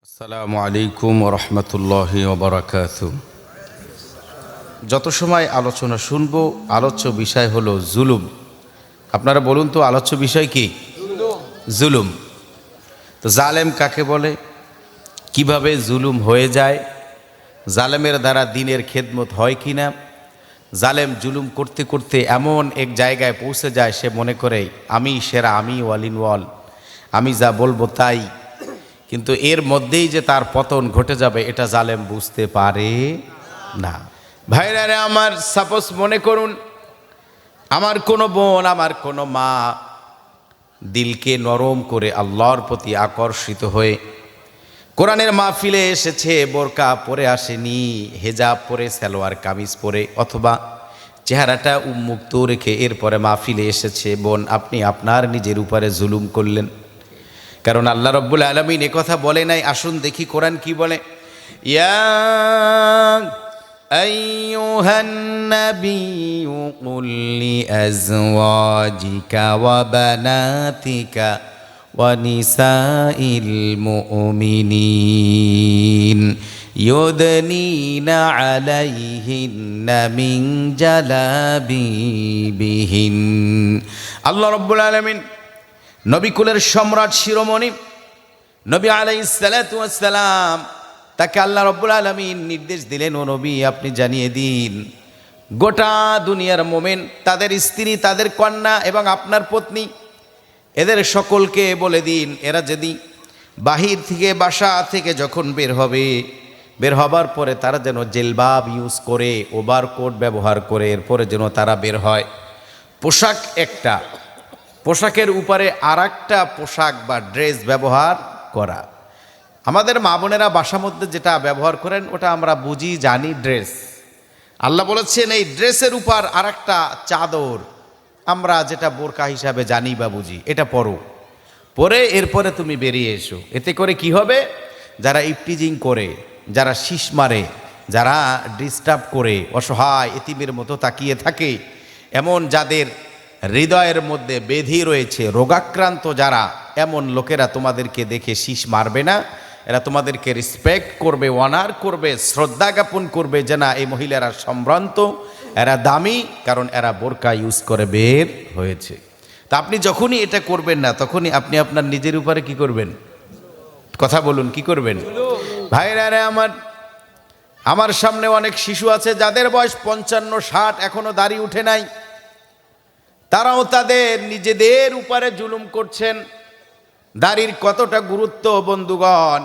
আসসালামু আলাইকুম রহমতুল্লাহি ওবরাকাতু। যত সময় আলোচনা শুনবো, আলোচ্য বিষয় হলো জুলুম। আপনারা বলুন তো, আলোচ্য বিষয় কি? জুলুম। তো জালেম কাকে বলে, কিভাবে জুলুম হয়ে যায়, জালেমের দ্বারা দিনের খেদমত হয় কি না, জালেম জুলুম করতে করতে এমন এক জায়গায় পৌঁছে যায় সে মনে করে আমি সেরা, আমি ওয়ালিন ওয়াল, আমি যা বলবো তাই। কিন্তু এর মধ্যেই যে তার পতন ঘটে যাবে এটা জালেম বুঝতে পারে না। ভাইরা রে আমার, সাপোজ মনে করুন আমার কোনো বোন, আমার কোনো মা দিলকে নরম করে আল্লাহর প্রতি আকর্ষিত হয়ে কোরআনের মাহফিলে এসেছে, বোরকা পরে আসেনি, হেজাব পরে, সালোয়ার কামিজ পরে, অথবা চেহারাটা উন্মুক্ত রেখে এরপরে মাহফিলে এসেছে। বোন, আপনি আপনার নিজের উপরে জুলুম করলেন। কারণ আল্লাহ রব্বুল আলামিন এ কথা বলে নাই। আসুন দেখি কোরআন কি বলে। ইয়া আইয়ুহান নাবিয়্যু কুল লিআজওয়াজিকা ওয়া বানাতিকা ওয়া নিসাইল মুমিনিন ইউদনিনা আলাইহিন্না মিন জালাবিবিহিন। আল্লাহ রব্বুল আলামিন নবীকুলের সম্রাট শিরোমণি নবী আলাইহিস সালাতু ওয়াস সালাম, তাকে আল্লাহ রাব্বুল আলামিন নির্দেশ দিলেন, ও নবী আপনি জানিয়ে দিন গোটা দুনিয়ার মোমেন, তাদের স্ত্রী, তাদের কন্যা এবং আপনার পত্নী, এদের সকলকে বলে দিন এরা যদি বাহির থেকে, বাসা থেকে যখন বের হবে, বের হবার পরে তারা যেন জেলবাব ইউজ করে, ওভারকোট ব্যবহার করে এরপরে যেন তারা বের হয়। পোশাক একটা, পোশাকের উপরে আর একটা পোশাক বা ড্রেস ব্যবহার করা। আমাদের মা বোনেরা বাসার মধ্যে যেটা ব্যবহার করেন ওটা আমরা বুঝি, জানি, ড্রেস। আল্লাহ বলেছেন এই ড্রেসের উপর আর একটা চাদর, আমরা যেটা বোরকা হিসাবে জানি বা বুঝি, এটা পরো, পরে এরপরে তুমি বেরিয়ে এসো। এতে করে কি হবে? যারা ইফটিজিং করে, যারা শীষ মারে, যারা ডিস্টার্ব করে, অসহায় এতিমের মতো তাকিয়ে থাকে, এমন যাদের হৃদয়ের মধ্যে বেধি রয়েছে, রোগাক্রান্ত যারা, এমন লোকেরা তোমাদেরকে দেখে শীষ মারবে না। এরা তোমাদেরকে রেসপেক্ট করবে, অনার করবে, শ্রদ্ধা জ্ঞাপন করবে যে না এই মহিলারা সম্ভ্রান্ত, এরা দামি, কারণ এরা বোরকা ইউজ করে বের হয়েছে। তা আপনি যখনই এটা করবেন না, তখনই আপনি আপনার নিজের উপরে কি করবেন? কথা বলুন, কি করবেন? ভাইরা রে আমার সামনে অনেক শিশু আছে যাদের বয়স 55-60, এখনো দাড়ি উঠে নাই। তারাও তাদের নিজেদের উপরে জুলুম করছেন। দাড়ির কতটা গুরুত্ব বন্ধুগণ!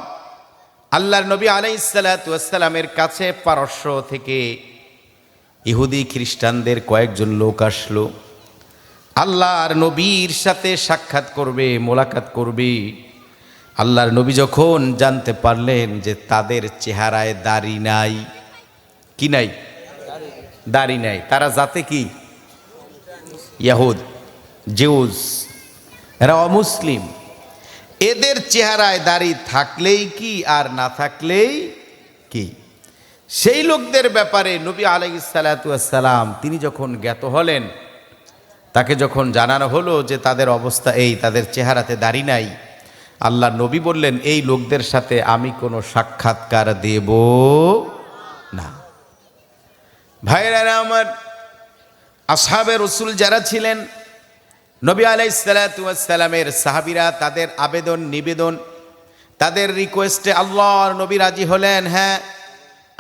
আল্লাহর নবী আলাইহিস সালাতু ওয়াস সালামের কাছে পারস্য থেকে ইহুদি খ্রিস্টানদের কয়েকজন লোক আসলো, আল্লাহর নবীর সাথে সাক্ষাৎ করবে, মোলাকাত করবে। আল্লাহর নবী যখন জানতে পারলেন যে তাদের চেহারায় দাড়ি নাই, কি নাই? দাড়ি নাই। তারা জাতে কি? ইয়াহুদ, জিউস, এরা অমুসলিম। এদের চেহারায় দাড়ি থাকলেই কি আর না থাকলেই কি? সেই লোকদের ব্যাপারে নবী আলাইহিস সালাতু ওয়াস সালাম তিনি যখন জ্ঞাত হলেন, তাকে যখন জানানো হলো যে তাদের অবস্থা এই, তাদের চেহারাতে দাড়ি নাই, আল্লাহ নবী বললেন এই লোকদের সাথে আমি কোনো সাক্ষাৎকার দেব না। ভাইরা আমার, আসহাবে রসুল যারা ছিলেন, নবী আলাইহিস সালাতু ওয়াস সালামের সাহাবীরা, তাদের আবেদন নিবেদন, তাদের রিকোয়েস্টে আল্লাহর নবী রাজি হলেন। হ্যাঁ,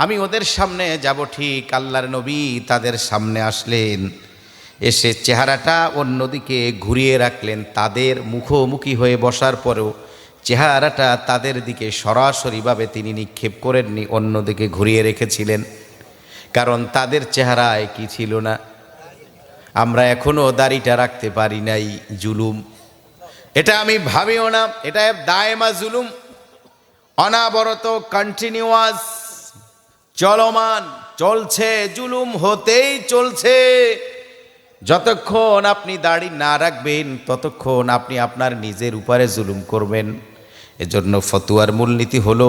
আমি ওদের সামনে যাব। ঠিক আল্লাহর নবী তাদের সামনে আসলেন, এসে চেহারাটা অন্যদিকে ঘুরিয়ে রাখলেন। তাদের মুখোমুখি হয়ে বসার পরেও চেহারাটা তাদের দিকে সরাসরিভাবে তিনি নিক্ষেপ করেননি, অন্যদিকে ঘুরিয়ে রেখেছিলেন। কারণ তাদের চেহারায় কি ছিল না? আমরা এখনো দাড়িটা রাখতে পারি নাই। জুলুম এটা আমি ভাবিও না, এটা দায়মা জুলুম, অনাবরত, কন্টিনিউয়াস, চলমান, চলছে, জুলুম হতেই চলছে। যতক্ষণ আপনি দাড়ি না রাখবেন ততক্ষণ আপনি আপনার নিজের উপরে জুলুম করবেন। এজন্য ফতুয়ার মূলনীতি হলো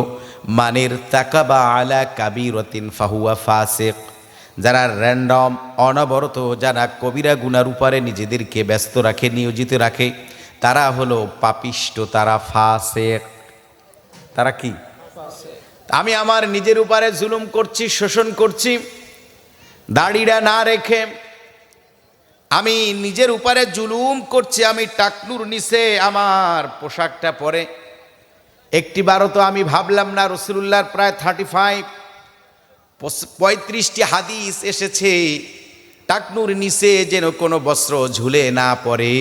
মানের তাকাবা আলা কাবিরাতিন ফাহুয়া ফাসিক। যারা র্যান্ডম, অনবরত, যারা কবিরা গুনার উপরে নিজেদেরকে ব্যস্ত রাখে, নিয়োজিত রাখে, তারা হলো পাপিষ্ট, তারা ফাসিক। তারা কি? আমি আমার নিজের উপরে জুলুম করছি, শোষণ করছি, দাড়িটা না রেখে আমি নিজের উপরে জুলুম করছি। আমি টাকনুর নিচে আমার পোশাকটা পরে একটিবারও তো আমি ভাবলাম না রাসূলুল্লাহর প্রায় 35-35টি হাদিস এসেছে টাকনুর নিচে যেন কোনো বস্ত্র ঝুলে না পড়ে।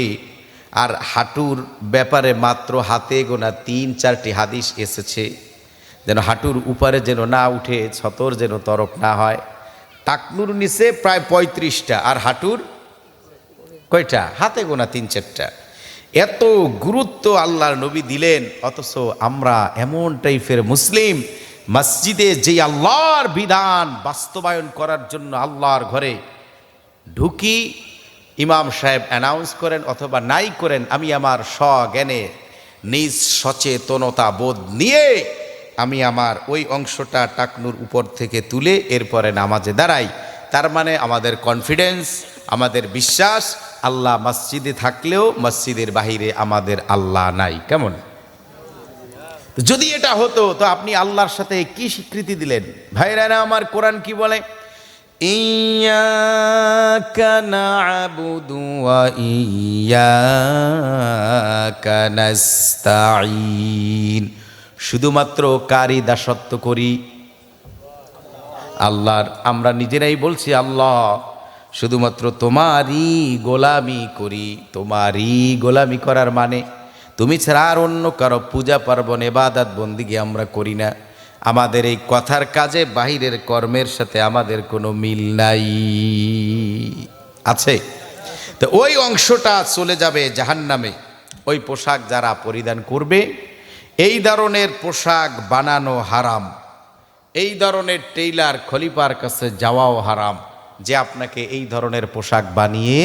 আর হাঁটুর ব্যাপারে মাত্র হাতে গোনা 3-4টি হাদিস এসেছে যেন হাঁটুর উপরে যেন না উঠে, ছতর যেন তরফ না হয়। টাকনুর নিচে প্রায় 35টা, আর হাঁটুর কয়টা? হাতে গোনা 3-4টা। এত গুরুত্ব আল্লাহর নবী দিলেন, অথচ আমরা এমন টাইপের মুসলিম, মসজিদে যে আল্লাহর বিধান বাস্তবায়ন করার জন্য আল্লাহর ঘরে ঢুকি, ইমাম সাহেব অ্যানাউন্স করেন অথবা নাই করেন, আমি আমার স্বজ্ঞানে নিজ সচেতনতা বোধ নিয়ে আমি আমার ওই অংশটা টাকনুর উপর থেকে তুলে এরপরে নামাজে দাঁড়াই। তার মানে আমাদের কনফিডেন্স, আমাদের বিশ্বাস, আল্লাহ মসজিদে থাকলেও মসজিদের বাহিরে আমাদের আল্লাহ নাই। কেমন? যদি এটা হতো তো আপনি আল্লাহর সাথে কি স্বীকৃতি দিলেন? ভাইরা আমার, কোরআন কি বলে? ইয়্যাকা না'বুদু ওয়া ইয়্যাকা নাস্তাঈন। শুধুমাত্র কারি দাসত্ব করি? আল্লাহর। আমরা নিজেরাই বলছি আল্লাহ শুধুমাত্র তোমারই গোলামি করি। তোমারই গোলামি করার মানে তুমি ছাড়া আর অন্য কারো পূজা পার্বণ ইবাদত বন্দিগি আমরা করি না। আমাদের এই কথার কাজে বাহিরের কর্মের সাথে আমাদের কোনো মিল নাই। আছে? তো ওই অংশটা চলে যাবে জাহান্নামে। ওই পোশাক যারা পরিধান করবে, এই ধরনের পোশাক বানানো হারাম। এই ধরনের টেইলার খলিফার কাছে যাওয়াও হারাম, যে আপনাকে এই ধরনের পোশাক বানিয়ে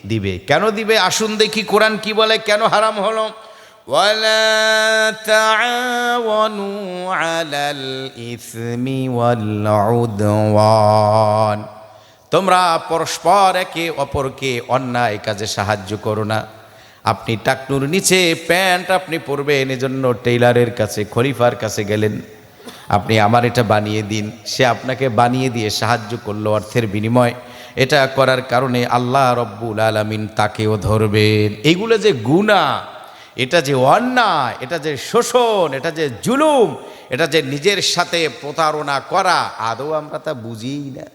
দিবে। কেন দিবে? আসুন দেখি কোরআন কি বলে, কেন হারাম হলো। ওয়ালা তাআওয়ানু আলাল ইসমি ওয়াল উদওয়ান। তোমরা পরস্পর একে অপরকে অন্যায় কাজে সাহায্য করো না। আপনি টাকনুর নিচে প্যান্ট আপনি পরবেন, এজন্য টেইলারের কাছে, খলিফার কাছে গেলেন, আপনি আমার এটা বানিয়ে দিন। সে আপনাকে বানিয়ে দিয়ে সাহায্য করলো অর্থের বিনিময়। এটা করার কারণে আল্লাহ রব্বুল আলামিন তাকেও ধরবেন। এইগুলো যে গুনাহ, এটা যে অন্যায়, এটা যে শোষণ, এটা যে জুলুম, এটা যে নিজের সাথে প্রতারণা করা, আদৌ আমরা তা বুঝিই না।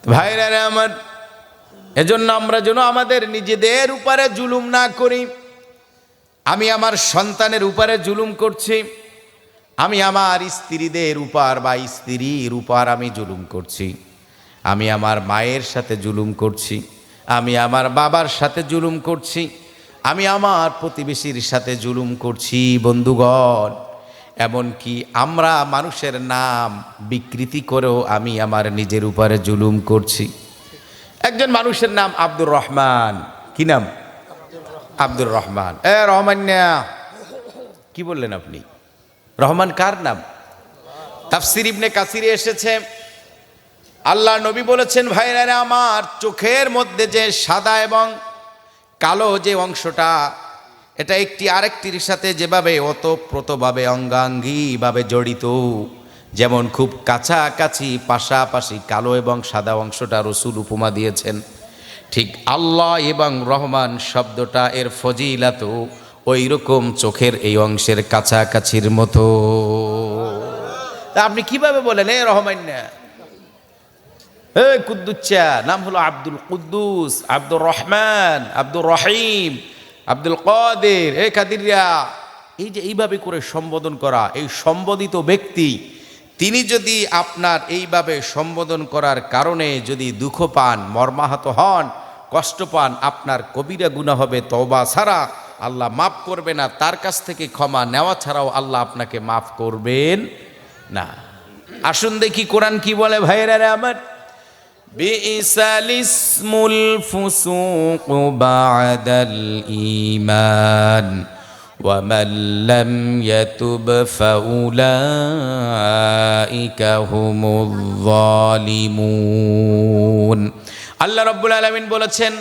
ভাইরা আমার, এজন্য আমরা যেন আমাদের নিজেদের উপরে জুলুম না করি। আমি আমার সন্তানের উপরে জুলুম করছি, আমি আমার স্ত্রীদের উপর বা স্ত্রীর উপর আমি জুলুম করছি, আমি আমার মায়ের সাথে জুলুম করছি, আমি আমার বাবার সাথে জুলুম করছি, আমি আমার প্রতিবেশীর সাথে জুলুম করছি। বন্ধুগণ, এমনকি আমরা মানুষের নাম বিকৃতি করেও আমি আমার নিজের উপরে জুলুম করছি। একজন মানুষের নাম আব্দুর রহমান। কি নাম? আব্দুর রহমান। রহমান না, কি বললেন আপনি? রহমান কার নাম? তাফসীর ইবনে কাসিরে এসেছে, আল্লাহ নবী বলেছেন, ভাইরা আমার, চোখের মধ্যে যে সাদা এবং কালো যে অংশটা, এটা একটি আরেকটির সাথে যেভাবে ওতপ্রোতভাবে অঙ্গাঙ্গিভাবে জড়িত, যেমন খুব কাছাকাছি পাশাপাশি কালো এবং সাদা অংশটা রাসূল উপমা দিয়েছেন, ঠিক আল্লাহ এবং রহমান শব্দটা এর ফজিলাত ওই রকম চোখের এই অংশের কাছাকাছির মতো। তা আপনি কিভাবে বলেন এ রহমান না? কুদ্দুচ্চা নাম হলো আব্দুল কুদ্দুস, আব্দুর রহমান, আব্দুর রহিম, আব্দুল কাদের, কাদিরিয়া, এই যে এইভাবে করে সম্বোধন করা, এই সম্বোধিত ব্যক্তি তিনি যদি আপনার এইভাবে সম্বোধন করার কারণে যদি দুঃখ পান, মর্মাহত হন, কষ্ট পান, আপনার কবিরা গুনাহ হবে। তওবা ছাড়া আল্লাহ মাফ করবে না, তার কাছ থেকে ক্ষমা নেওয়া ছাড়াও আল্লাহ আপনাকে মাফ করবেন না। আসুন দেখি কোরআন কি বলে। ভাইরা আমার, বিইসাল ইসমুল ফুসুকু বাদাল ঈমান ওয়া মান লাম ইয়াতুব ফাউলাইকা হুমুয যালিমুন। আল্লাহ রাব্বুল আলামিন বলেছেন,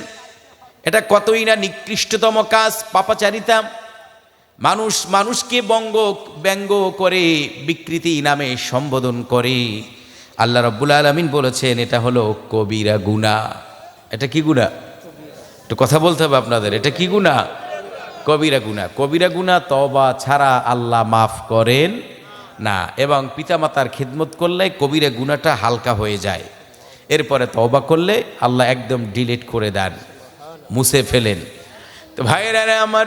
এটা কতই না নিকৃষ্টতম কাজ, পাপাচারিতা, মানুষ মানুষকে ব্যঙ্গ করে, বিকৃতি নামে সম্বোধন করে। আল্লাহ রাব্বুল আলামিন বলেছেন এটা হলো কবিরা গুনাহ। এটা কি গুনাহ? একটু কথা বলতে হবে আপনাদের, এটা কি গুনাহ? কবিরা গুনাহ। কবিরা গুনাহ তওবা ছাড়া আল্লাহ মাফ করেন না, এবং পিতামাতার খিদমত করলে কবিরা গুনাহটা হালকা হয়ে যায়। এরপরে তওবা করলে আল্লাহ একদম ডিলিট করে দেন, মুছে ফেলেন। তো ভাইয়েরা আমার,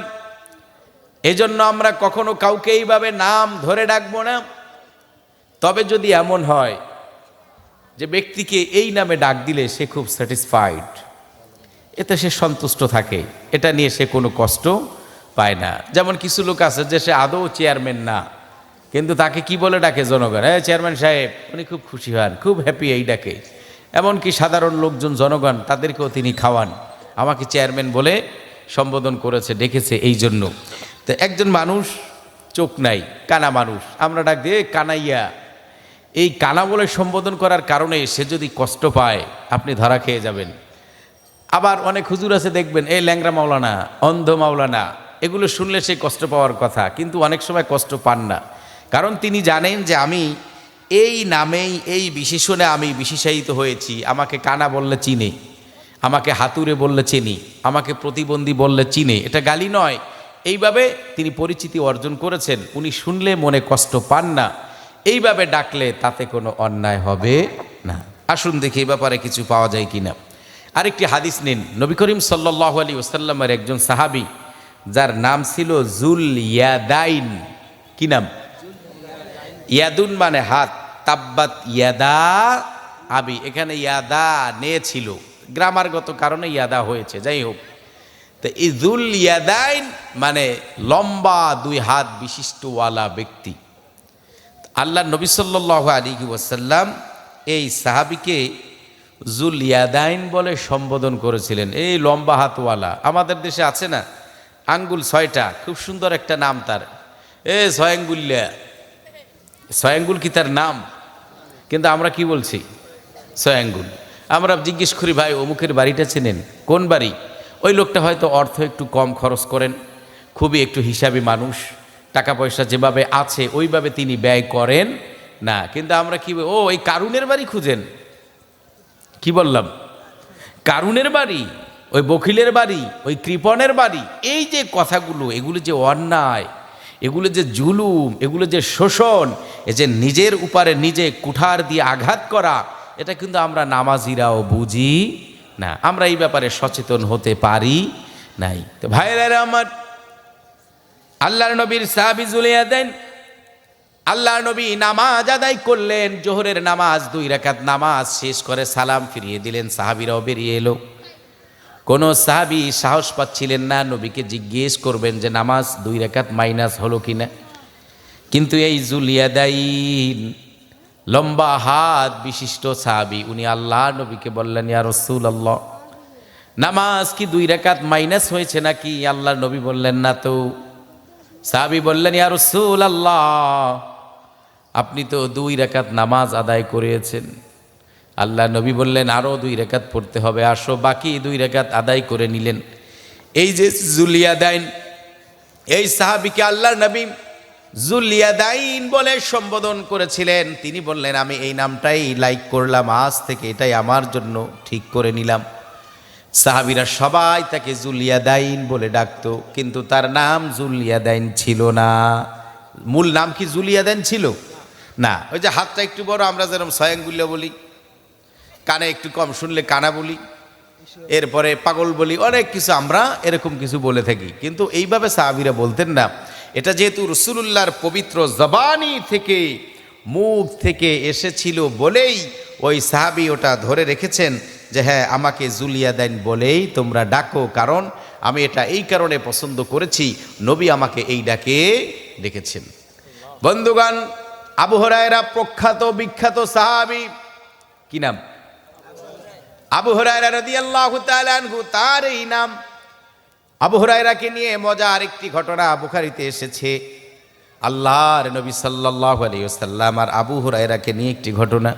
এজন্য আমরা কখনো কাউকে এইভাবে নাম ধরে ডাকবো না। তবে যদি এমন হয় যে ব্যক্তিকে এই নামে ডাক দিলে সে খুব স্যাটিসফাইড, এতে সে সন্তুষ্ট থাকে, এটা নিয়ে সে কোনো কষ্ট পায় না। যেমন কিছু লোক আছে যে সে আদৌ চেয়ারম্যান না, কিন্তু তাকে কি বলে ডাকে জনগণ, হ্যাঁ চেয়ারম্যান সাহেব, উনি খুব খুশি হন, খুব হ্যাপি এই ডাকে। এমনকি সাধারণ লোকজন জনগণ তাদেরকেও তিনি খাওয়ান, আমাকে চেয়ারম্যান বলে সম্বোধন করেছে, ডেকেছে এই জন্য। তো একজন মানুষ চোখ নাই, কানা মানুষ, আমরা ডাক দিয়ে কানাইয়া। এই কানা বলে সম্বোধন করার কারণে সে যদি কষ্ট পায় আপনি ধরা খেয়ে যাবেন। আবার অনেক হুজুর আছে দেখবেন, এই ল্যাংরা মাওলানা, অন্ধ মাওলানা, এগুলো শুনলে সে কষ্ট পাওয়ার কথা, কিন্তু অনেক সময় কষ্ট পান না। কারণ তিনি জানেন যে আমি এই নামেই, এই বিশেষণে আমি বিশেষায়িত হয়েছি। আমাকে কানা বললে চিনে, আমাকে হাতুড়ে বললে চিনি, আমাকে প্রতিবন্ধী বললে চিনে, এটা গালি নয়। এইভাবে তিনি পরিচিতি অর্জন করেছেন, উনি শুনলে মনে কষ্ট পান না। এইভাবে ডাকলে তাতে কোনো অন্যায় হবে না। আসুন দেখি এই ব্যাপারে কিছু পাওয়া যায় কিনা। আরেকটি হাদিস নিন। নবী করিম সাল্লাল্লাহু আলাইহি ওয়াসাল্লামের একজন সাহাবী যার নাম ছিল জুল ইয়াদাইন। কি নাম? ইয়াদুন মানে হাত, তাব্বাত ইয়াদা আবি, এখানে ইয়াদা নে ছিল, গ্রামারগত কারণে ইয়াদা হয়েছে, যাই হোক। তো এই জুল ইয়াদাইন মানে লম্বা দুই হাত বিশিষ্টওয়ালা ব্যক্তি। আল্লাহ নবী সাল্লাল্লাহু আলাইহি ওয়াসাল্লাম এই সাহাবীকে জুল ইয়াদাইন বলে সম্বোধন করেছিলেন। এই লম্বা হাতওয়ালা, আমাদের দেশে আছে না আঙ্গুল 6টা, খুব সুন্দর একটা নাম তার, এ ছয়াঙ্গুল্লা। ছয়াঙ্গুল কি তার নাম? কিন্তু আমরা কি বলছি? ছয়াঙ্গুল। আমরা জিজ্ঞেস করি, ভাই অমুকের বাড়িটা চেনেন? কোন বাড়ি? ওই লোকটা হয়তো অর্থ একটু কম খরচ করেন, খুবই একটু হিসাবী মানুষ, টাকা পয়সা যেভাবে আছে ওইভাবে তিনি ব্যয় করেন না। কিন্তু আমরা কি, ও এই কারুনের বাড়ি খুঁজেন? কি বললাম? কারুনের বাড়ি, ওই বখিলের বাড়ি, ওই কৃপণের বাড়ি। এই যে কথাগুলো, এগুলো যে অন্যায়, এগুলো যে জুলুম, এগুলো যে শোষণ, এই যে নিজের উপরে নিজে কুঠার দিয়ে আঘাত করা, এটা কিন্তু আমরা নামাজিরাও বুঝি না, আমরা এই ব্যাপারে সচেতন হতে পারি নাই। তো ভাইয়েরা আমার, আল্লাহর নবীর সাহাবী জুল ইয়াদাইন, আল্লাহর নবী নামাজ আদায় করলেন, জোহরের নামাজ 2 রাকাত নামাজ শেষ করে সালাম ফিরিয়ে দিলেন, সাহাবীরাও বেরিয়ে এলো। কোনো সাহাবী সাহস পাচ্ছিলেন না নবীকে জিজ্ঞেস করবেন যে নামাজ 2 রাকাত মাইনাস হলো কিনা। কিন্তু এই জুল ইয়াদাইন লম্বা হাত বিশিষ্ট সাহাবী, উনি আল্লাহ নবীকে বললেন, ইয়া রাসূলুল্লাহ, নামাজ কি 2 রাকাত মাইনাস হয়েছে নাকি? আল্লাহর নবী বললেন, না তো। সাহাবী বললেন, ইয়া রাসূলুল্লাহ, আপনি তো 2 রাকাত নামাজ আদায় করেছেন। আল্লাহ নবী বললেন, আরও 2 রাকাত পড়তে হবে, আসো। বাকি 2 রাকাত আদায় করে নিলেন। এই যে জুল ইয়াদাইন, এই সাহাবীকে আল্লাহর নবী জুল ইয়াদাইন বলে সম্বোধন করেছিলেন। তিনি বললেন, আমি এই নামটাই লাইক করলাম, আজ থেকে এটাই আমার জন্য ঠিক করে নিলাম। সাহাবীরা সবাই তাকে জুল ইয়াদাইন বলে ডাকতো, কিন্তু তার নাম জুল ইয়াদাইন ছিল না। মূল নাম কি জুল ইয়াদাইন ছিল? না। ওই যে হাতটা একটু বড়, আমরা যেরকম ছয়াঙ্গুল্লা বলি, কানে একটু কম শুনলে কানা বলি, এরপরে পাগল বলি, অনেক কিছু আমরা এরকম কিছু বলে থাকি, কিন্তু এইভাবে সাহাবীরা বলতেন না। এটা যেহেতু রাসূলুল্লাহর পবিত্র জবানি থেকে, মুখ থেকে এসেছিল বলেই ওই সাহাবী ওটা ধরে রেখেছেন যে হ্যাঁ, আমাকে জুল ইয়াদাইন বলেই তোমরা ডাকো, কারণ আমি এটা এই কারণে পছন্দ করেছি, নবী আমাকে এই ডাকে ডেকেছেন। বন্ধুগণ, আবু হুরায়রা প্রখ্যাত বিখ্যাত সাহাবী, কি নাম? আবু হুরায়রা রাদিয়াল্লাহু তাআলা আনহু, তার এই নাম। আবু হুরায়রাকে নিয়ে মজার একটি ঘটনা বুখারীতে এসেছে। আল্লাহর নবী সাল্লাল্লাহু আলাইহি ওয়াসাল্লাম আর আবু হুরায়রাকে নিয়ে একটি ঘটনা।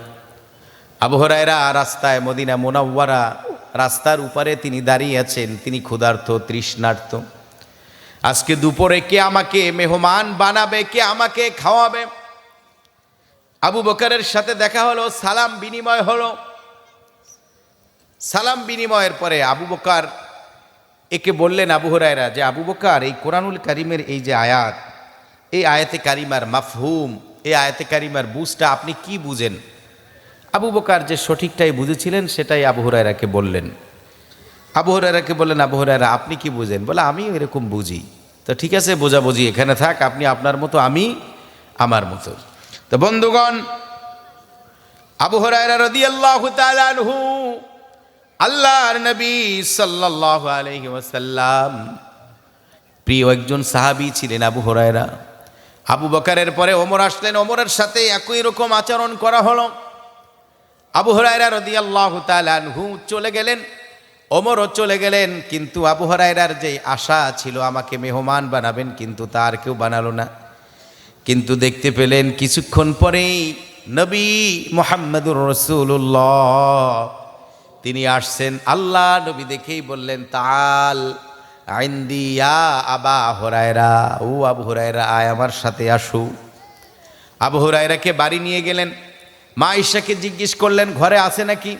আবু হুরায়রা রাস্তায়, মদিনা মুনাওয়ারা রাস্তার উপরে তিনি দাঁড়িয়ে আছেন, তিনি ক্ষুধার্ত, তৃষ্ণার্ত। আজকে দুপুরে কে আমাকে মেহমান বানাবে, কে আমাকে খাওয়াবে? আবু বকরের সাথে দেখা হলো, সালাম বিনিময় হলো। সালাম বিনিময়ের পরে আবু বকর একে বললেন, আবু হুরায়রা, যে আবু বকর, এই কোরআনুল কারীমের এই যে আয়াত, এই আয়াতে কারিমার মাফহুম, এই আয়াতে কারিমার বুঝটা আপনি কি বুঝেন? আবু বকর যে সঠিকটাই বুঝেছিলেন সেটাই আবু হুরায়রাকে বললেন। আবু হুরায়রাকে বললেন, আবু হুরায়রা আপনি কি বুঝেন? বলে আমি এরকম বুঝি। তো ঠিক আছে, বোঝাবুঝি এখানে থাক, আপনি আপনার মতো, আমি আমার মতো। তো বন্ধুগণ, আবু হুরায়রা রাদিয়াল্লাহু তাআলা আনহু আল্লাহর নবী সাল্লাল্লাহু আলাইহি ওয়াসাল্লাম প্রিয় একজন সাহাবী ছিলেন আবু হুরায়রা। আবু বকরের পরে ওমর আসলেন, ওমরের সাথে একই রকম আচরণ করা হলো। আবু হুরায়রা রাদিয়াল্লাহু তাআলা আনহু চলে গেলেন, ওমরও চলে গেলেন, কিন্তু আবু হুরায়রার যে আশা ছিল আমাকে মেহমান বানাবেন, কিন্তু তার কেউ বানালো না। কিন্তু দেখতে পেলেন কিছুক্ষণ পরেই নবী মুহাম্মদুর রাসূলুল্লাহ তিনি আসছেন। আল্লাহ নবী দেখেই বললেন, তাআল ইনদি ইয়া আবা হুরায়রা, ও আবু হুরায়রা আয় আমার সাথে আসো। আবু হুরায়রাকে বাড়ি নিয়ে গেলেন। মা আয়েশাকে জিজ্ঞেস করলেন ঘরে আছে নাকি।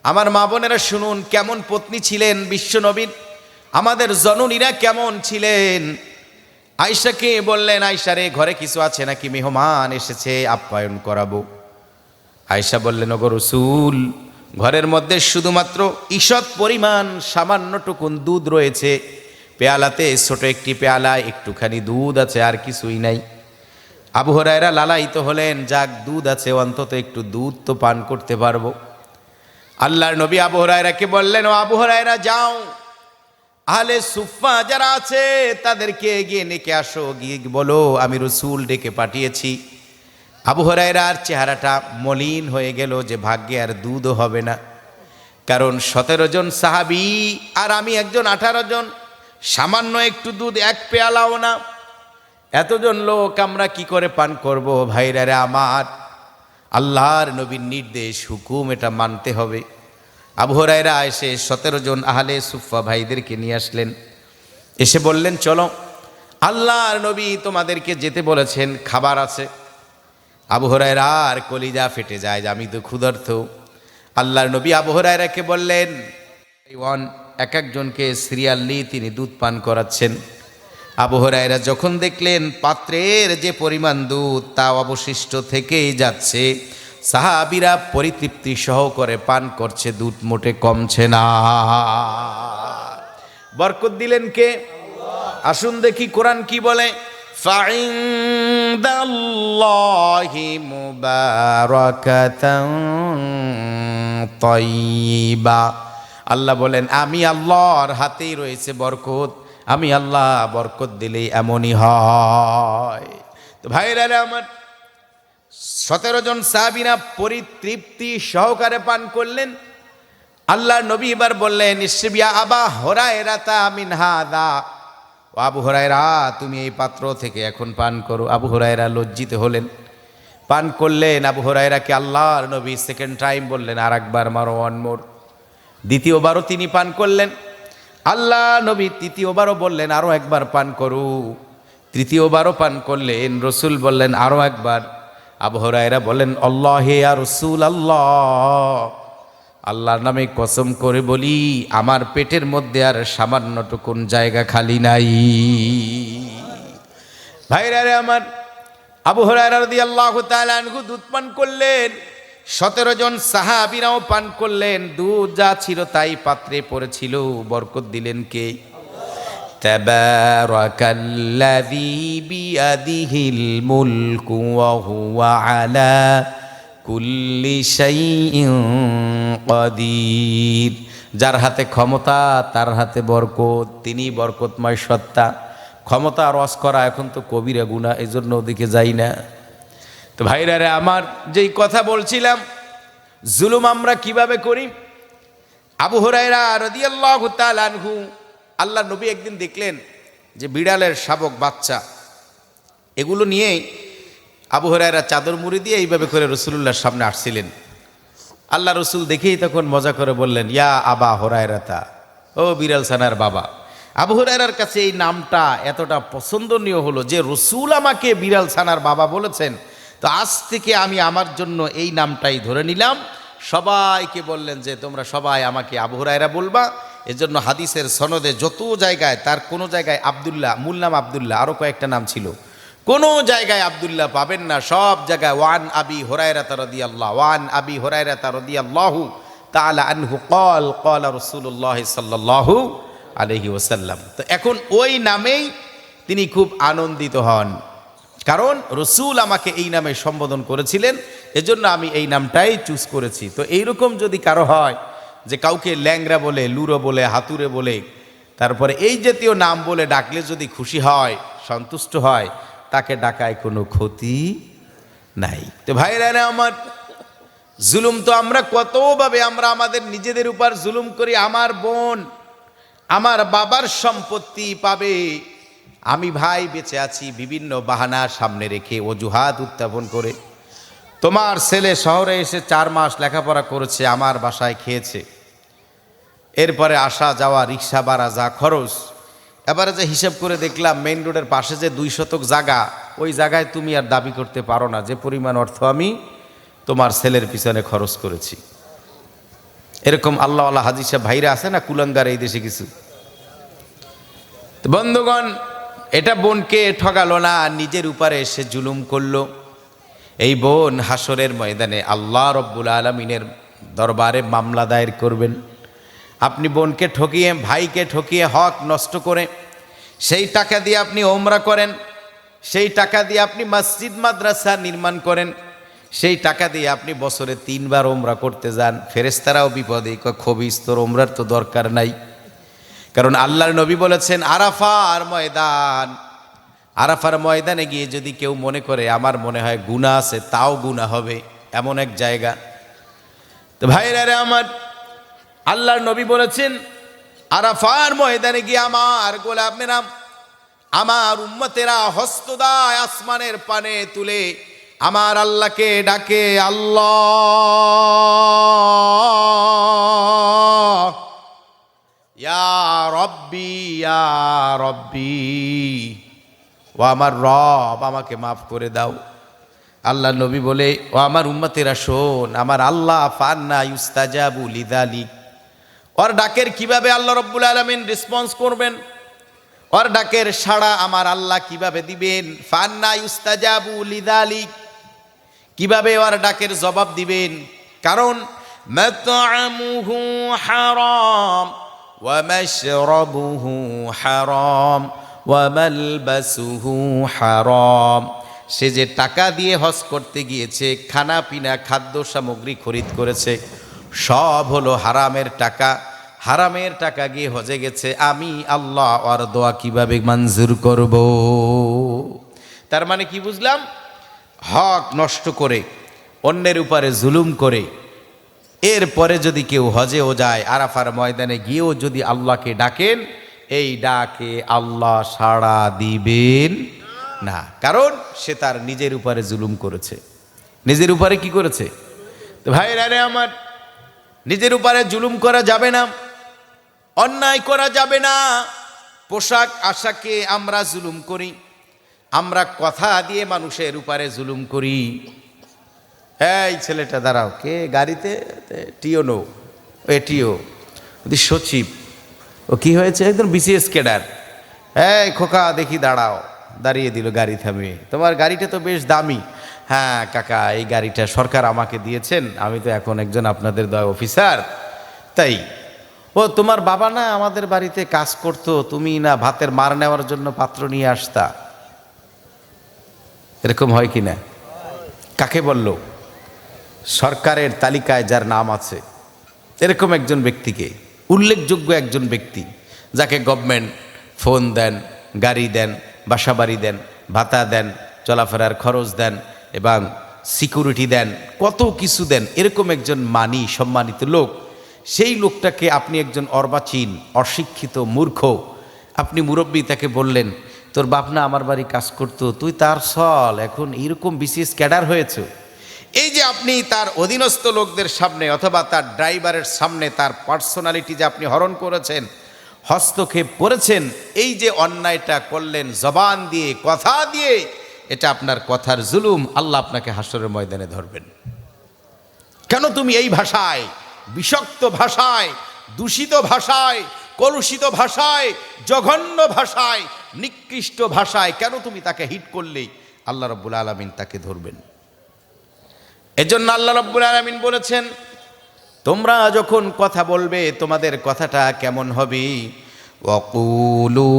আমার মা বোনেরা শুনুন, কেমন পত্নী ছিলেন বিশ্বনবীর, আমাদের জননীরা কেমন ছিলেন। আয়েশাকে বললেন, আয়েশা রে, ঘরে কিছু আছে নাকি, মেহমান এসেছে, আপ্যায়ন করাবো। আয়েশা বললেন, ওগো রাসূল, ঘরের মধ্যে শুধুমাত্র ঈষৎ পরিমাণ সামান্যটুকুন দুধ রয়েছে, পেয়ালাতে ছোট একটি পেয়ালায় একটুখানি দুধ আছে, আর কিছুই নাই। আবু হুরায়রা লালায়িত হলেন, যাক দুধ আছে, অন্তত একটু দুধ তো পান করতে পারবো। আল্লাহর নবী আবু হুরায়রাকে বললেন, ও আবু হুরায়রা যাও, আহলে সুফফা যারা আছে তাদেরকে গিয়ে ডেকে আসো, গিয়ে বলো আমি রাসূল ডেকে পাঠিয়েছি। আবু হুরায়রার চেহারাটা মলিন হয়ে গেল, যে ভাগ্যে আর দুধও হবে না, কারণ 17 জন সাহাবী আর আমি একজন 18 জন, সামান্য একটু দুধ, এক পেয়ালাও না। এতজন লোক আমরা কি করে পান করব? ভাইরারে আমার, আল্লাহর নবীর নির্দেশ, হুকুম, এটা মানতে হবে। আবু হুরায়রা এসে 17 জন আহলে সুফফা ভাইদেরকে নিয়ে আসলেন, এসে বললেন, চলো, আল্লাহর নবী তোমাদেরকে যেতে বলেছেন, খাবার আছে। আবু হুরায়রার কলিজা ফেটে যায় যে আমি তো ক্ষুধার্ত। আল্লাহর নবী আবু হুরায়রাকে বললেন, এক একজনকে সিরিয়ালি তিনি দুধ পান করাচ্ছেন। আবু হুরায়রা যখন দেখলেন পাত্রের যে পরিমাণ দুধ তা অবশিষ্ট থেকেই যাচ্ছে, সাহাবীরা পরিতৃপ্তি সহকারে পান করছে, দুধ মোটে কমছে না। বরকত দিলেন কে? আসুন দেখি কোরআন কি বলে। ফাইন্দাল্লাহি মুবারাকাতান তাইয়্যিবা, আল্লাহ বলেন আমি আল্লাহর হাতেই রয়েছে বরকত, আমি আল্লাহ বরকত দিলেই এমনই হয়। তো ভাইরা আমার, 17 জন সাহাবীরা পরিতৃপ্তি সহকারে পান করলেন। আল্লাহর নবী এবার বললেন, ইশরিবিয়া আবা হুরায়রা মিন হাদা, ও আবু হুরায়রা তুমি এই পাত্র থেকে এখন পান করো। আবু হুরায়রা লজ্জিত হলেন, পান করলেন। আবু হুরায়রাকে আল্লাহর নবী সেকেন্ড টাইম বললেন, আর একবার মারো, ওয়ান মোর। দ্বিতীয়বারও তিনি পান করলেন। আল্লাহ নবী তৃতীয়বারও বললেন, আরও একবার পান করু। তৃতীয়বারও পান করলেন। রসুল বললেন, আরও একবার। আবু হুরায়রা বলেন, আল্লাহে ইয়া রাসূল আল্লাহ, আল্লাহর নামে কসম করে বলি, আমার পেটের মধ্যে আর সামান্যটুকুন জায়গা খালি নাই। ভাইরা রে আমার, আবু হুরায়রা রাদিয়াল্লাহু তাআলা আনহু দুধ পান করলেন, 17 জন সাহাবীরাও পান করলেন। দুধ যা ছিল তাই পাত্রে পড়েছিল। বরকত দিলেন কে? তাবারাকাল্লাযী বিয়াদিহিল মুলকু ওয়া হুয়া আলা কুল্লি শাইইন কাদির, যার হাতে ক্ষমতা তার হাতে বরকত, তিনি বরকতময় সত্তা। ক্ষমতা রস করা এখন তো কবিরা গুনাহ, এজন্য ওদিকে যাই না। তো ভাইরা রে আমার, যেই কথা বলছিলাম, জুলুম আমরা কিভাবে করি। আবু হুরায়রা রাদিয়াল্লাহু তাআলা আনহু, আল্লাহ নবী একদিন দেখলেন যে বিড়ালের শাবক বাচ্চা, এগুলো নিয়ে আবু হুরায়রা চাদর মুড়ি দিয়ে এইভাবে করে রাসূলুল্লাহর সামনে আসছিলেন। আল্লাহ রসুল দেখেই তখন মজা করে বললেন, ইয়া আবা হুরায়রাতা, ও বিড়াল ছানার বাবা, আবু হুরায়রার কাছে এই নামটা এতটা পছন্দনীয় হলো যে রসুল আমাকে বিড়াল ছানার বাবা বলেছেন, তো আজ থেকে আমি আমার জন্য এই নামটাই ধরে নিলাম। সবাইকে বললেন যে তোমরা সবাই আমাকে আবু হুরায়রা বলবা। এজন্য হাদিসের সনদে যত জায়গায় তার কোনো জায়গায় আব্দুল্লাহ, মূল নাম আব্দুল্লাহ, আরও কয়েকটা নাম ছিল, কোনো জায়গায় আব্দুল্লাহ পাবেন না। সব জায়গায় ওয়ান আবি হুরায়রা রাদিয়াল্লাহু, ওয়ান আবি হুরায়রা রাদিয়াল্লাহু তাআলা আনহু ক্বাল ক্বালা রাসূলুল্লাহ সাল্লাল্লাহু আলাইহি ওয়াসাল্লাম। তো এখন ওই নামেই তিনি খুব আনন্দিত হন, কারণ রসুল আমাকে এই নামে সম্বোধন করেছিলেন, এজন্য আমি এই নামটাই চুজ করেছি। তো এইরকম যদি কারো হয় যে কাউকে ল্যাংরা বলে, লুরো বলে, হাতুরে বলে, তারপরে এই জাতীয় নাম বলে ডাকলে যদি খুশি হয়, সন্তুষ্ট হয়, তাকে ডাকায় কোনো ক্ষতি নাই। তো ভাইরা আমার, জুলুম তো আমরা কতভাবে আমরা আমাদের নিজেদের উপর জুলুম করি। আমার বোন আমার বাবার সম্পত্তি পাবে, আমি ভাই বেঁচে আছি, বিভিন্ন বাহানা সামনে রেখে অজুহাত উত্থাপন করে। তোমার ছেলে শহরে এসে 4 মাস লেখাপড়া করেছে, আমার বাসায় খেয়েছে, এরপরে আসা যাওয়া, রিক্সা ভাড়া, যা খরচ, এবারে যে হিসাব করে দেখলাম মেইন রোডের পাশে যে 2 শতক জায়গা, ওই জায়গায় তুমি আর দাবি করতে পারো না যে পরিমাণ অর্থ আমি তোমার ছেলের পিছনে খরচ করেছি। এরকম আল্লাহওয়ালা হাজী সাহেব ভাইরা আছে না কুলাঙ্গার এই দেশে কিছু। বন্ধুগণ, এটা বোনকে ঠগালো না, নিজের উপরে এসে জুলুম করলো। এই বোন হাসরের ময়দানে আল্লাহ রব্বুল আলামিনের দরবারে মামলা দায়ের করবেন। আপনি বোনকে ঠকিয়ে, ভাইকে ঠকিয়ে, হক নষ্ট করে সেই টাকা দিয়ে আপনি ওমরা করেন, সেই টাকা দিয়ে আপনি মসজিদ মাদ্রাসা নির্মাণ করেন, সেই টাকা দিয়ে আপনি বছরে 3 বার ওমরা করতে যান। ফেরেশতারাও বিপদে, খবিস, তোর ওমরার তো দরকার নাই। কারণ আল্লাহর নবী বলেছেন আরাফার ময়দান, আরাফার ময়দানে গিয়ে যদি কেউ মনে করে আমার মনে হয় গুনাহ আছে, তাও গুনাহ হবে, এমন এক জায়গা। তো ভাইরা রে আমার, আল্লাহর নবী বলেছেন আরাফার ময়দানে গিয়ে আমার গোলামেরা, আমার উম্মতেরা হস্তদায় আসমানের পানে তুলে আমার আল্লাহকে ডাকে, আল্লাহ ইয়া রব্বি, ইয়া রব্বি, ও আমার রব, আমাকে মাফ করে দাও। আল্লাহ নবী বলে, ও আমার উম্মতেরা শোন, আমার আল্লাহ ফান্না ইউস্তাজাবু লিযালিক, ওর ডাকের কিভাবে আল্লাহ রব্বুল আলামিন রেসপন্স করবেন, ওর ডাকের সাড়া আমার আল্লাহ কিভাবে দিবেন। ফান্না ইউস্তাজাবু লিযালিক, কিভাবে ওর ডাকের জবাব দিবেন। কারণ মাতআমুহু হারাম ওয়া মাশরাবুহু হারাম ওয়া মালবাসুহু হারাম, সে যে টাকা দিয়ে হজ করতে গিয়েছে, খানা পিনা, খাদ্য সামগ্রী খরিদ করেছে, সব হলো হারামের টাকা। হারামের টাকা গিয়ে হজে গেছে, আমি আল্লাহ ওর দোয়া কিভাবে মঞ্জুর করব। তার মানে কি বুঝলাম? হক নষ্ট করে, অন্যের উপরে জুলুম করে, এরপরে যদি কেউ হজেও যায়, আরাফার ময়দানে গিয়েও যদি আল্লাহকে ডাকেন, এই ডাকে আল্লাহ সাড়া দিবেন না, কারণ সে তার নিজের উপরে জুলুম করেছে। নিজের উপরে কি করেছে? তো ভাইরা রে আমার, নিজের উপরে জুলুম করা যাবে না, অন্যায় করা যাবে না। পোশাক আশাকে আমরা জুলুম করি, আমরা কথা দিয়ে মানুষের উপরে জুলুম করি। এই ছেলেটা দাঁড়াও, কে গাড়িতে? টিও নো, টিও সচিব, ও কি হয়েছে? একদম বিসিএস ক্যাডার। এই খোকা দেখি দাঁড়াও, দাঁড়িয়ে দিল, গাড়ি থামিয়ে। তোমার গাড়িটা তো বেশ দামি। হ্যাঁ কাকা, এই গাড়িটা সরকার আমাকে দিয়েছেন, আমি তো এখন একজন আপনাদের দয় অফিসার। তাই ও তোমার বাবা না আমাদের বাড়িতে কাজ করতো, তুমি না ভাতের মার নেওয়ার জন্য পাত্র নিয়ে আসতা। এরকম হয় কি না? কাকে বলল? সরকারের তালিকায় যার নাম আছে এরকম একজন ব্যক্তিকে, উল্লেখযোগ্য একজন ব্যক্তি, যাকে গভর্নমেন্ট ফোন দেন, গাড়ি দেন, বাসা বাড়ি দেন, ভাতা দেন, চলাফেরার খরচ দেন এবং সিকিউরিটি দেন, কত কিছু দেন, এরকম একজন মানি সম্মানিত লোক। সেই লোকটাকে আপনি একজন অর্বাচীন, অশিক্ষিত, মূর্খ, আপনি মুরব্বী, তাকে বললেন তোর বাপ না আমার বাড়ি কাজ করতো, তুই তার সল, এখন এরকম বিসিএস ক্যাডার হয়েছে। এই যে আপনি তার অধীনস্থ লোকদের সামনে অথবা তার ড্রাইভারের সামনে তার পার্সোনালিটি যে আপনি হরণ করেছেন, হস্তক্ষেপ করেছেন, এই যে অন্যায়টা করলেন জবান দিয়ে, কথা দিয়ে, এটা আপনার কথার জুলুম, আল্লাহ আপনাকে হাসরের ময়দানে ধরবেন। কেন তুমি এই ভাষায়, বিষাক্ত ভাষায়, দূষিত ভাষায়, কলুষিত ভাষায়, জঘন্য ভাষায়, নিকৃষ্ট ভাষায় কেন তুমি তাকে হিট করলে? আল্লাহ রাব্বুল আলামিন তাকে ধরবেন। এজন্য আল্লাহ রাব্বুল আলামিন বলেছেন, তোমরা যখন কথা বলবে তোমাদের কথাটা কেমন হবে? ওয়াকুলু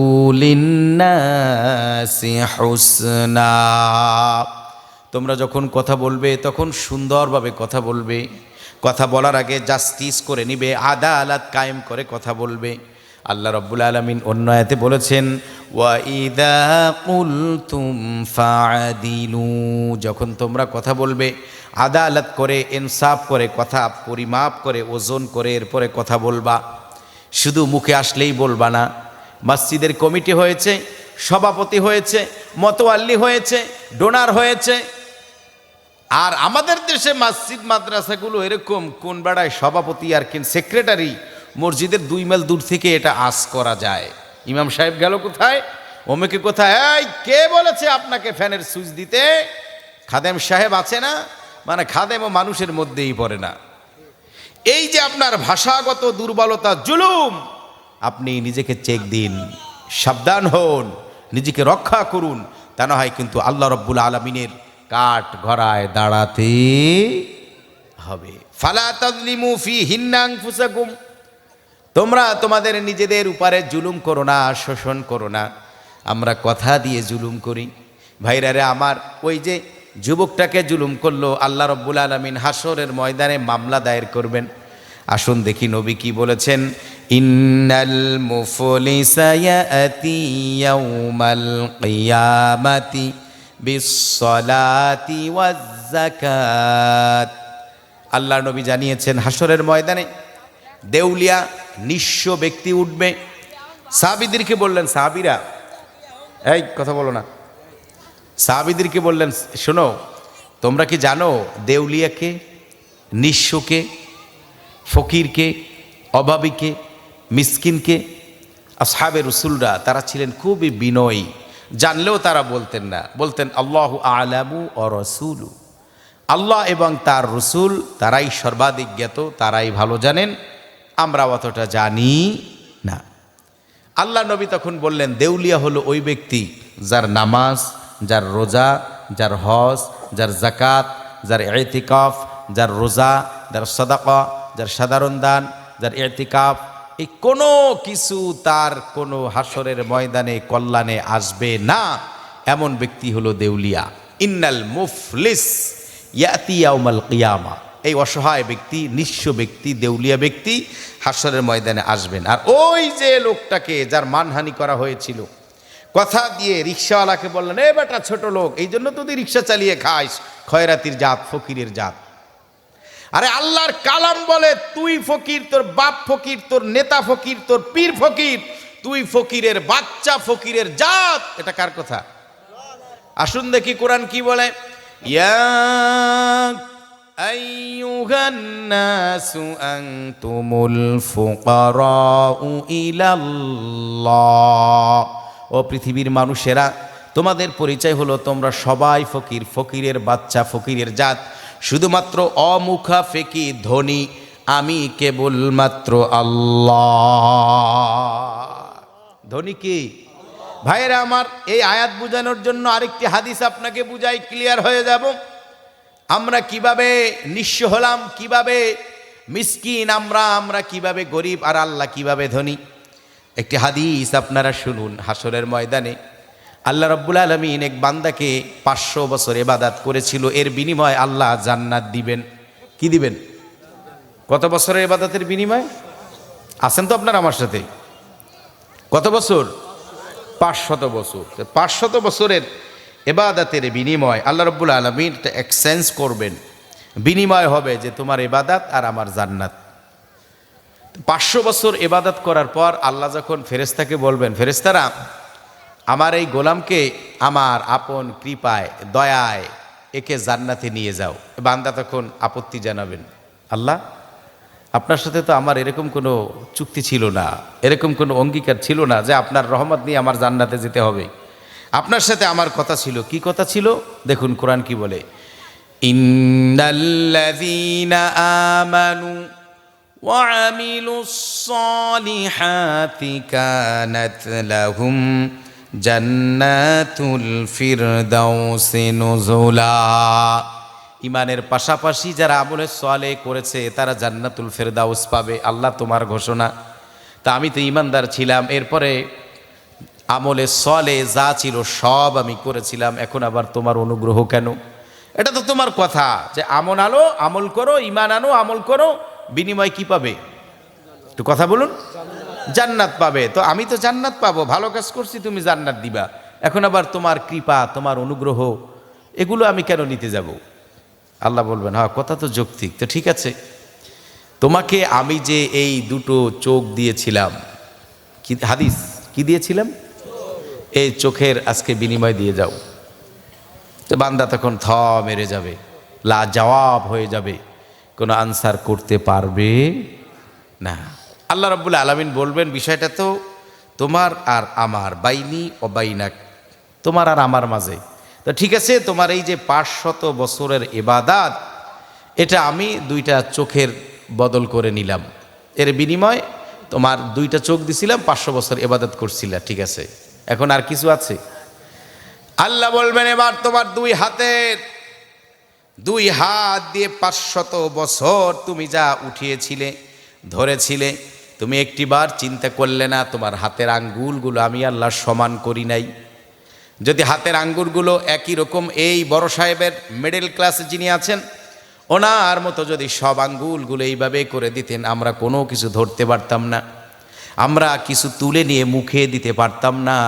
লিন্নাসি হুসনা, তোমরা যখন কথা বলবে তখন সুন্দরভাবে কথা বলবে। কথা বলার আগে জাস্টিস করে নিবে, আদালত কায়েম করে কথা বলবে। আল্লাহ রাব্বুল আলামিন অন্য আয়াতে বলেছেন, ওয়া ইযা কুলতুম ফাআদিলু, যখন তোমরা কথা বলবে আদালত করে, ইনসাফ করে, কথা পরিমাপ করে, ওজন করে এরপরে কথা বলবা। শুধু মুখে আসলেই বলবা না। মসজিদের কমিটি হয়েছে, সভাপতি হয়েছে, মতোয়াল্লি হয়েছে, ডোনার হয়েছে, আর আমাদের দেশে মসজিদ মাদ্রাসাগুলো এরকম, কোন বেড়ায় সভাপতি আর কোন সেক্রেটারি, মসজিদের 2 মাইল দূর থেকে এটা আস করা যায়। ইমাম সাহেব গেল কোথায়, ওমেকে কোথায়, এই কে বলেছে আপনাকে ফ্যানের সুইচ দিতে? খাদেম সাহেব আছে না, মানে খাদেমও মানুষের মধ্যেই পড়ে না। এই যে আপনার ভাষাগত দুর্বলতা, জুলুম, আপনি নিজেকে চেক দিন, সাবধান হন, নিজেকে রক্ষা করুন, তা না হয় কিন্তু আল্লাহ রাব্বুল আলামিনের কাঠ গড়ায় দাঁড়াতে হবে। ফালা তাযলিমু ফীহিন্না আনফুসাকুম, তোমরা তোমাদের নিজেদের উপরে জুলুম করো না, শোষণ করো না। আমরা কথা দিয়ে জুলুম করি। ভাইরা রে আমার, ওই যে যুবকটাকে জুলুম করলো, আল্লাহ রাব্বুল আলামিন হাসরের ময়দানে মামলা দায়ের করবেন। আসুন দেখি নবী কি বলেছেন। ইন্নাল মুফলিসা ইয়াতি ইয়াউমাল কিয়ামাতি বিসসালাতি ওয়াজ যাকাত, আল্লাহ নবী জানিয়েছেন হাসরের ময়দানে দেউলিয়া নিঃস্ব ব্যক্তি উঠবে। সাহাবীদেরকে বললেন, সাহাবীরা এই কথা বলো না, সাহাবীদেরকে বললেন, শোনো, তোমরা কি জানো দেউলিয়াকে, নিঃস্বকে, ফকিরকে, অভাবীকে, মিসকিনকে? আসহাবে রাসূলরা তারা ছিলেন খুবই বিনয়ী, জানলেও তারা বলতেন না, বলতেন আল্লাহু আ'লামু ওয়া রাসূলু, আল্লাহ এবং তার রসুল তারাই সর্বাধিক জ্ঞাত, তারাই ভালো জানেন, আমরা অতটা জানি না। আল্লাহ নবী তখন বললেন, দেউলিয়া হলো ওই ব্যক্তি যার নামাজ, যার রোজা, যার হজ, যার যাকাত, যার ইতিকাফ, যার রোজা, যার সাদাকা, যার সাধারণ দান, যার ইতিকাফ, এই কোনো কিছু তার কোনো হাসরের ময়দানে কল্যাণে আসবে না, এমন ব্যক্তি হলো দেউলিয়া। ইন্নাল মুফলিস ইয়াতি ইয়াউমাল কিয়ামা, এই অসহায় ব্যক্তি, নিঃস্ব ব্যক্তি, দেউলিয়া ব্যক্তি হাসরের ময়দানে আসবেন। আর ওই যে লোকটাকে যার মানহানি করা হয়েছিল, কথা দিয়ে রিক্সাওয়ালাকে বললেন, এ বেটা ছোট লোক, এই জন্য তো তুই রিক্সা চালিয়ে খাইস, খয়রাতির জাত, ফকিরের জাত। আরে আল্লাহর কালাম বলে, তুই ফকির, তোর বাপ ফকির, তোর নেতা ফকির, তোর পীর ফকির, তুই ফকিরের বাচ্চা, ফকিরের জাত। এটা কার কথা? আসুন দেখি কোরআন কি বলে। ইয়া আইয়ুহান নাসু আনতুমুল ফুকারাউ ইলাল্লাহ, ও পৃথিবীর মানুষেরা, তোমাদের পরিচয় হলো তোমরা সবাই ফকির, ফকিরের বাচ্চা, ফকিরের জাত। শুধুমাত্র অমুখা ফেকি ধনী আমি কেবলমাত্র আল্লাহ। ধনী কি? ভাইয়েরা আমার, এই আয়াত বোঝানোর জন্য আরেকটি হাদিস আপনাকে বুঝাই, ক্লিয়ার হয়ে যাব। আমরা কিভাবে নিঃস্ব হলাম, কিভাবে মিসকিন আমরা কিভাবে গরিব, আর আল্লাহ কিভাবে ধনী। একটি হাদিস আপনারা শুনুন। হাসরের ময়দানে আল্লাহ রাব্বুল আলামিন এক বান্দাকে 500 বছর ইবাদত করেছিল, এর বিনিময়ে আল্লাহ জান্নাত দিবেন। কি দিবেন? কত বছরের ইবাদতের বিনিময়ে? আছেন তো আপনারা আমার সাথে? কত বছর? 500 বছর। 500 বছরের ইবাদতের বিনিময় আল্লাহ রাব্বুল আলামিন এটা এক্সচেঞ্জ করবেন। বিনিময় হবে যে তোমার ইবাদত আর আমার জান্নাত। 500 বছর ইবাদত করার পর আল্লাহ যখন ফেরেশতাকে বলবেন, ফেরেশতারা আমার এই গোলামকে আমার আপন কৃপায়, দয়ায় একে জান্নাতে নিয়ে যাও, বান্দা তখন আপত্তি জানাবেন, আল্লাহ আপনার সাথে তো আমার এরকম কোনো চুক্তি ছিল না, এরকম কোনো অঙ্গীকার ছিল না যে আপনার রহমত নিয়ে আমার জান্নাতে যেতে হবে। আপনার সাথে আমার কথা ছিল, কি কথা ছিল দেখুন কোরআন কি বলে, ইন্নাল্লাযীনা আমানু ওয়া আমিলুস সালিহাতি কানাত লাহুম জান্নাতুল ফিরদাউসি নুজুলা। ইমানের পাশাপাশি যারা আমলে সালেহ করেছে তারা জান্নাতুল ফেরদাউস পাবে, আল্লাহ তোমার ঘোষণা। তা আমি তো ইমানদার ছিলাম, এরপরে আমলে সালেহ যা ছিল সব আমি করেছিলাম, এখন আবার তোমার অনুগ্রহ কেন? এটা তো তোমার কথা যে আমল করো, ইমান আনো, আমল করো, বিনিময় কি পাবে? একটু কথা বলুন। জান্নাত পাবে। তো আমি তো জান্নাত পাবো, ভালো কাজ করছি, তুমি জান্নাত দিবা, এখন আবার তোমার কৃপা, তোমার অনুগ্রহ, এগুলো আমি কেন নিতে যাব? আল্লাহ বলবেন, হ্যাঁ কথা তো যৌক্তিক, তো ঠিক আছে, তোমাকে আমি যে এই দুটো চোখ দিয়েছিলাম, কি হাদিস কি দিয়েছিলাম, এই চোখের আজকে বিনিময় দিয়ে যাও। তো বান্দা তখন থ মেরে যাবে, লা জবাব হয়ে যাবে, কোনো আনসার করতে পারবে না। আল্লাহ রাব্বুল আলামিন বলবেন, বিষয়টা তো তোমার আর আমার, বাইনি ও বাইনাক, তোমার আর আমার মাঝে। তো ঠিক আছে, তোমার এই যে 500 বছরের ইবাদত, এটা আমি 2টা চোখের বদল করে নিলাম, এর বিনিময় তোমার 2টা চোখ দিছিলাম, 500 বছর ইবাদত করছিলা, ঠিক আছে, এখন আর কিছু আছে? আল্লাহ বলবেন, এবার তোমার 2 হাত দিয়ে 500 বছর তুমি যা উঠিয়েছিলে, ধরেছিলে, তুমি একটিবার চিন্তা করলে না তোমার হাতের আঙ্গুলগুলো আমি আল্লাহ সমান করি নাই? যদি হাতের আঙ্গুলগুলো একই রকম, এই বড় সাহেবের মিডল ক্লাসে যিনি আছেন ওনার মতো যদি সব আঙ্গুলগুলো এইভাবে করে দিতেন, আমরা কোনো কিছু ধরতে পারতাম না, আমরা কিছু তুলে নিয়ে মুখে দিতে পারতাম না।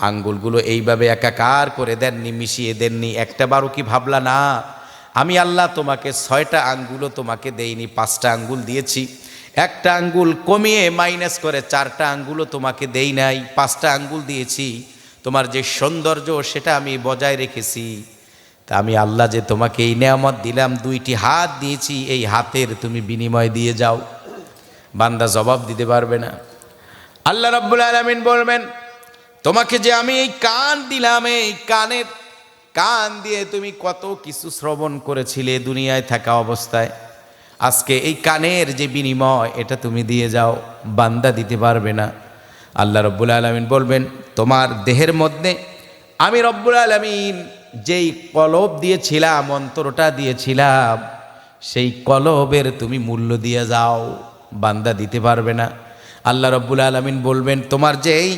আঙ্গুলগুলো এইভাবে একাকার করে দেননি, মিশিয়ে দেননি, একটাবারও কি ভাবলা না আমি আল্লাহ তোমাকে 6টা আঙ্গুলও তোমাকে দেইনি, 5টা আঙ্গুল দিয়েছি, একটা আঙ্গুল কমিয়ে মাইনাস করে 4টা আঙ্গুলও তোমাকে দেই নাই, 5টা আঙ্গুল দিয়েছি, তোমার যে সৌন্দর্য সেটা আমি বজায় রেখেছি। তা আমি আল্লাহ যে তোমাকে এই নেয়ামত দিলাম, 2টি হাত দিয়েছি, এই হাতের তুমি বিনিময় দিয়ে যাও। বান্দা জবাব দিতে পারবে না। আল্লাহ রাব্বুল আলামিন বলবেন, তোমাকে যে আমি এই কান দিলাম, এই কান দিয়ে তুমি কত কিছু শ্রবণ করেছিলে দুনিয়ায় থাকা অবস্থায়, আজকে এই কানের যে বিনিময় এটা তুমি দিয়ে যাও। বান্দা দিতে পারবে না। আল্লাহ রব্বুল আলামিন বলবেন, তোমার দেহের মধ্যে আমি রব্বুল আলামিন যেই কলব দিয়েছিলাম, অন্তরটা দিয়েছিলাম, সেই কলবের তুমি মূল্য দিয়ে যাও। বান্দা দিতে পারবে না। আল্লাহ রব্বুল আলামিন বলবেন, তোমার যে এই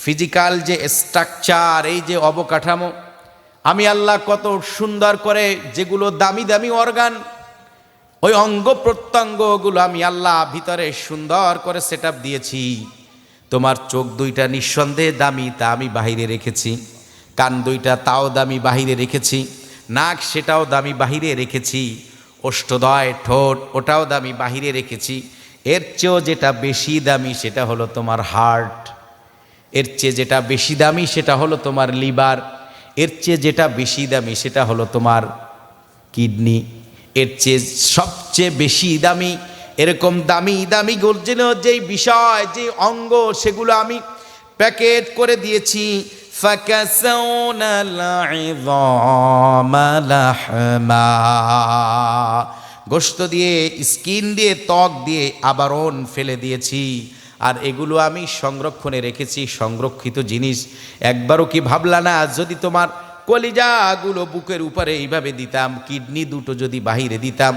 ফিজিক্যাল যে স্ট্রাকচার, এই যে অবকাঠামো, আমি আল্লাহ কত সুন্দর করে যেগুলো দামি দামি অর্গান, ওই অঙ্গ প্রত্যঙ্গগুলো আমি আল্লাহ ভিতরে সুন্দর করে সেটআপ দিয়েছি। তোমার চোখ 2টা নিঃসন্দেহে দামি, তা আমি বাহিরে রেখেছি। কান 2টা তাও দামি, বাহিরে রেখেছি। নাক সেটাও দামি, বাহিরে রেখেছি। ওষ্ঠদ্বয়, ঠোঁট, ওটাও দামি, বাহিরে রেখেছি। এর চেয়েও যেটা বেশি দামি সেটা হলো তোমার হার্ট, এর চেয়ে যেটা বেশি দামি সেটা হলো তোমার লিভার, এর চেয়ে যেটা বেশি দামি সেটা হলো তোমার কিডনি, এর চেয়ে সবচেয়ে বেশি দামি, এরকম দামি দামি যেই বিষয়, যে অঙ্গ, সেগুলো আমি প্যাকেট করে দিয়েছি। গোশত দিয়ে, স্কিন দিয়ে, ত্বক দিয়ে আবরণ ফেলে দিয়েছি। আর এগুলো আমি সংরক্ষণে রেখেছি, সংরক্ষিত জিনিস। একবারও কি ভাবলা না, যদি তোমার কলিজাগুলো বুকের উপরে এইভাবে দিতাম, কিডনি 2টো যদি বাহিরে দিতাম,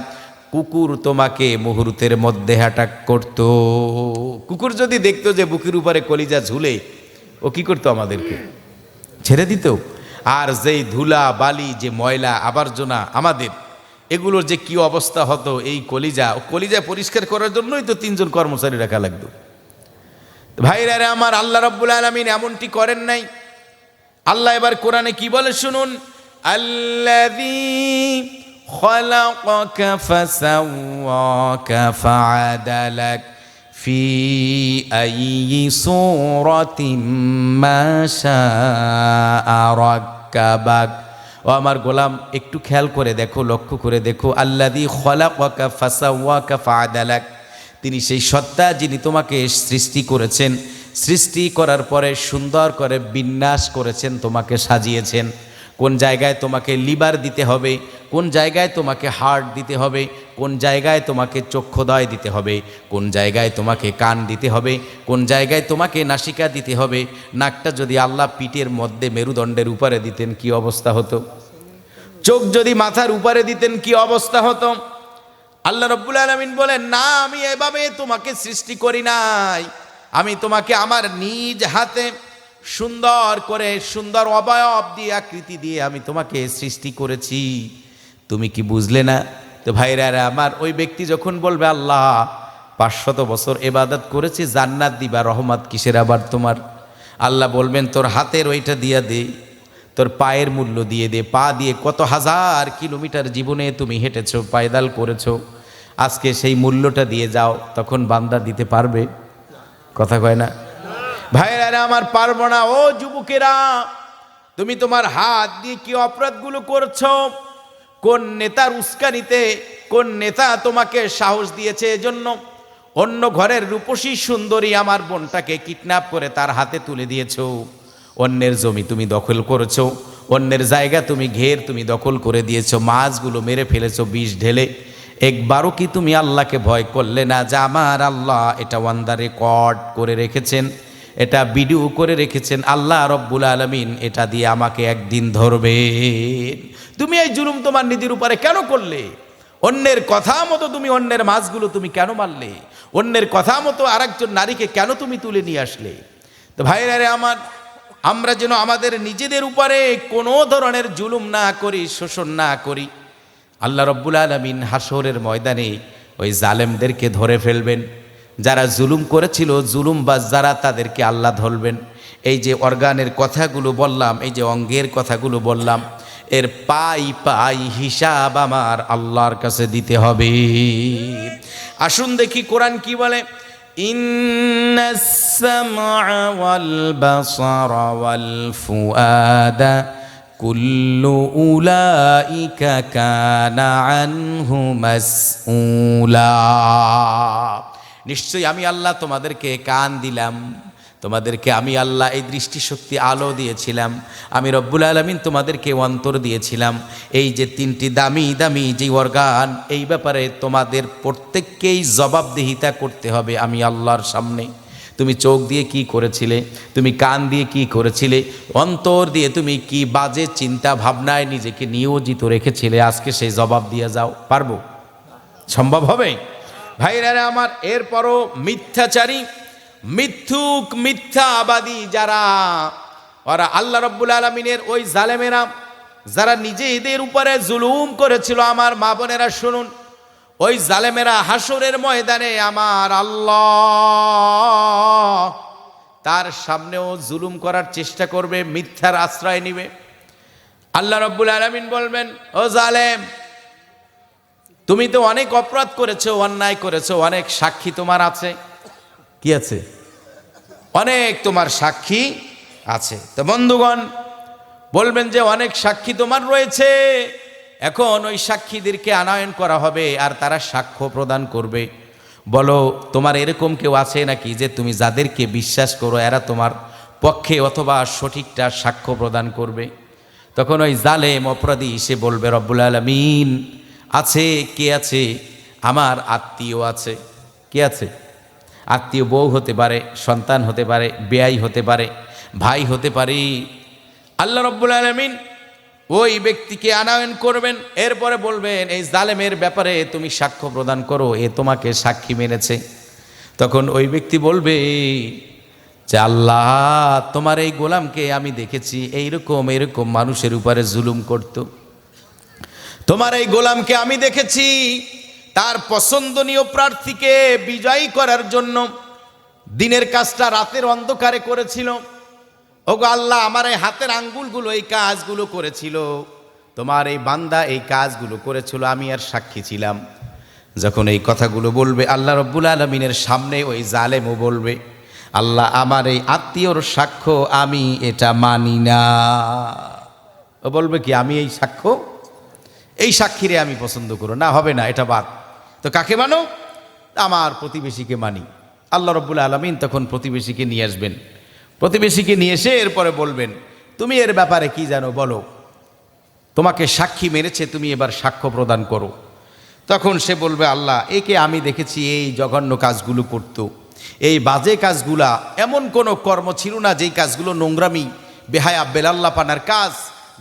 কুকুর তোমাকে মুহূর্তের মধ্যে অ্যাটাক করত। কুকুর যদি দেখতো যে বুকের উপরে কলিজা ঝুলে, ও কি করতো? আমাদেরকে ছেড়ে দিত। আর যেই ধুলা বালি, যে ময়লা আবর্জনা আমাদের, এগুলোর যে কি অবস্থা হতো, এই কলিজা পরিষ্কার করার জন্যই তো 3জন কর্মচারী রাখা লাগতো। ভাইরা রে আমার, আল্লাহ রাব্বুল আলামিন এমনটি করেন নাই। আল্লাহ এবার কোরআনে কি বলে শুনুন, আল্লাযী খালাকাকা ফাসাওয়াকা ফাআদালাক ফি আইয়ি সূরাতিন মা শাআ রাক্কাবাক। ও আমার গোলাম, একটু খেয়াল করে দেখো, লক্ষ্য করে দেখো, আল্লাযী খালাকাকা ফাসাওয়াকা ফাআদালাক, তিনি সেই সত্তা যিনি তোমাকে সৃষ্টি করেছেন, সৃষ্টি করার পরে সুন্দর করে বিন্যাস করেছেন, তোমাকে সাজিয়েছেন। কোন জায়গায় তোমাকে লিভার দিতে হবে, কোন জায়গায় তোমাকে হার্ট দিতে হবে, কোন জায়গায় তোমাকে চক্ষুদয় দিতে হবে, কোন জায়গায় তোমাকে কান দিতে হবে, কোন জায়গায় তোমাকে নাসিকা দিতে হবে। নাকটা যদি আল্লাহ পিঠের মধ্যে মেরুদণ্ডের উপরে দিতেন কি অবস্থা হতো? চোখ যদি মাথার উপরে দিতেন কি অবস্থা হতো? আল্লাহ রাব্বুল আলামিন বলেন, না, আমি এভাবে তোমাকে সৃষ্টি করি নাই, আমি তোমাকে আমার নিজ হাতে সুন্দর করে সুন্দর অবয়ব দিয়ে আকৃতি দিয়ে আমি তোমাকে সৃষ্টি করেছি। তুমি কি বুঝলে না? তো ভাইরা আমার, ওই ব্যক্তি যখন বলবে আল্লাহ 500 বছর ইবাদত করেছি, জান্নাত দিবা, রহমত কিসের আবার তোমার? আল্লাহ বলবেন তোর হাতের ওইটা দিয়া দে, তোর পায়ের মূল্য দিয়ে দে। পা দিয়ে কত হাজার কিলোমিটার জীবনে তুমি হেঁটেছো, পায়দাল করেছো, আজকে সেই মূল্যটা দিয়ে যাও। তখন বান্দা দিতে পারবে? কথা কয় না ভাইরা আমার, পারবো না। ও যুবকেরা, তুমি তোমার হাত দিয়ে কি অপরাধগুলো করছো? কোন নেতার উস্কানিতে, কোন নেতা তোমাকে সাহস দিয়েছে এজন্য অন্য ঘরের রূপসী সুন্দরী আমার বোনটাকে কিডন্যাপ করে তার হাতে তুলে দিয়েছো? অন্যের জমি তুমি দখল করেছো, অন্যের জায়গা তুমি তুমি দখল করে দিয়েছো, মাছগুলো মেরে ফেলেছো বিষ ঢেলে। একবারও কি তুমি আল্লাহকে ভয় করলে না যে আমার আল্লাহ এটা অন দ্য রেকর্ড করে রেখেছেন, এটা ভিডিও করে রেখেছেন, আল্লাহ রব্বুল আলামিন এটা দিয়ে আমাকে একদিন ধরবেন? তুমি এই জুলুম তোমার নিজের উপরে কেন করলে? অন্যের কথা মতো তুমি অন্যের মাছগুলো তুমি কেন মারলে? অন্যের কথা মতো আরেকজন নারীকে কেন তুমি তুলে নিয়ে আসলে? তো ভাইরা রে আমার, আমরা যেন আমাদের নিজেদের উপরে কোনো ধরনের জুলুম না করি, শোষণ না করি। আল্লাহ রব্বুল আলামিন হাসরের ময়দানে ওই জালেমদেরকে ধরে ফেলবেন। যারা জুলুম করেছিল, জুলুমবাজ যারা, তাদেরকে আল্লাহ ধরবেন। এই যে অর্গানের কথাগুলো বললাম, এই যে অঙ্গের কথাগুলো বললাম, এর পাই পাই হিসাব আমার আল্লাহর কাছে দিতে হবে। আসুন দেখি কোরআন কি বলে। ইন্নাস সামআ ওয়াল বাসারা ওয়াল ফুআদা কুল্লু উলাইকা কানা আনহু মাসউলা। নিশ্চয়ই আমি আল্লাহ তোমাদেরকে কান দিলাম, তোমাদেরকে আমি আল্লাহ এই দৃষ্টিশক্তি আলো দিয়েছিলাম, আমি রব্বুল আলামিন তোমাদেরকে অন্তর দিয়েছিলাম। এই যে 3টি দামি দামি যে অর্গান, এই ব্যাপারে তোমাদের প্রত্যেককেই জবাবদিহিতা করতে হবে আমি আল্লাহর সামনে। তুমি চোখ দিয়ে কি করেছিলে, তুমি কান দিয়ে কি করেছিলে, অন্তর দিয়ে তুমি কি বাজে চিন্তা ভাবনায় নিজেকে নিয়োজিত রেখেছিলে, আজকে সেই জবাব দিয়ে যাও। পারবো? সম্ভব হবে? ভাইরা আমার, এরপরও মিথ্যাচারী, মিথ্যুক, মিথ্যাবাদী যারা, ওরা আল্লাহ রব্বুল আলামিনের ওই জালেমেরা যারা নিজেদের উপরে জুলুম করেছিল, আমার মা বোনেরা শুনুন, ওই জালেমেরা হাসরের ময়দানে আমার আল্লাহ তার সামনেও জুলুম করার চেষ্টা করবে, মিথ্যার আশ্রয় নিবে। আল্লাহ রব্বুল আলামিন বলবেন, ও জালেম, তুমি তো অনেক অপরাধ করেছো, অন্যায় করেছো, অনেক সাক্ষী তোমার আছে। কি আছে? অনেক তোমার সাক্ষী আছে। তো বন্ধুগণ বলবেন যে অনেক সাক্ষী তোমার রয়েছে, এখন ওই সাক্ষীদেরকে আনয়ন করা হবে আর তারা সাক্ষ্য প্রদান করবে। বলো, তোমার এরকম কেউ আছে নাকি যে তুমি যাদেরকে বিশ্বাস করো এরা তোমার পক্ষে অথবা সঠিকটা সাক্ষ্য প্রদান করবে? তখন ওই জালেম অপরাধী সে বলবে, রব্বুল আলামিন আছে। কে আছে? আমার আত্মীয় আছে। কে আছে? আত্মীয় বউ হতে পারে, সন্তান হতে পারে, বেয়াই হতে পারে, ভাই হতে পারে। আল্লাহ রব্বুল আলামিন ওই ব্যক্তিকে আনয়ন করবেন, এরপরে বলবেন এই জালেমের ব্যাপারে তুমি সাক্ষ্য প্রদান করো, এ তোমাকে সাক্ষী মেনেছে। তখন ওই ব্যক্তি বলবে যে আল্লাহ, তোমার এই গোলামকে আমি দেখেছি এইরকম এরকম মানুষের উপরে জুলুম করত, তোমার এই গোলামকে আমি দেখেছি তার পছন্দনীয় প্রার্থীকে বিজয়ী করার জন্য দিনের কাজটা রাতের অন্ধকারে করেছিল। ওগো আল্লাহ, আমার এই হাতের আঙ্গুলগুলো এই কাজগুলো করেছিল, তোমার এই বান্দা এই কাজগুলো করেছিল, আমি আর সাক্ষী ছিলাম। যখন এই কথাগুলো বলবে আল্লাহ রব্বুল আলামিনের সামনে, ওই জালেমও বলবে, আল্লাহ আমার এই আত্মীয়র সাক্ষ্য আমি এটা মানি না। ও বলবে কি, আমি এই সাক্ষ্য, এই সাক্ষীরে আমি পছন্দ করো না, হবে না, এটা বাদ। তো কাকে মানো? আমার প্রতিবেশীকে মানি। আল্লাহ রাব্বুল আলামিন তখন প্রতিবেশীকে নিয়ে আসবেন। প্রতিবেশীকে নিয়ে এসে এরপরে বলবেন, তুমি এর ব্যাপারে কি জানো বলো, তোমাকে সাক্ষী মেরেছে, তুমি এবার সাক্ষ্য প্রদান করো। তখন সে বলবে, আল্লাহ, একে আমি দেখেছি এই জঘন্য কাজগুলো করত, এই বাজে কাজগুলা, এমন কোনো কর্ম ছিল না যেই কাজগুলো নোংরামি, বেহায়া, বেলাল্লাপানার কাজ,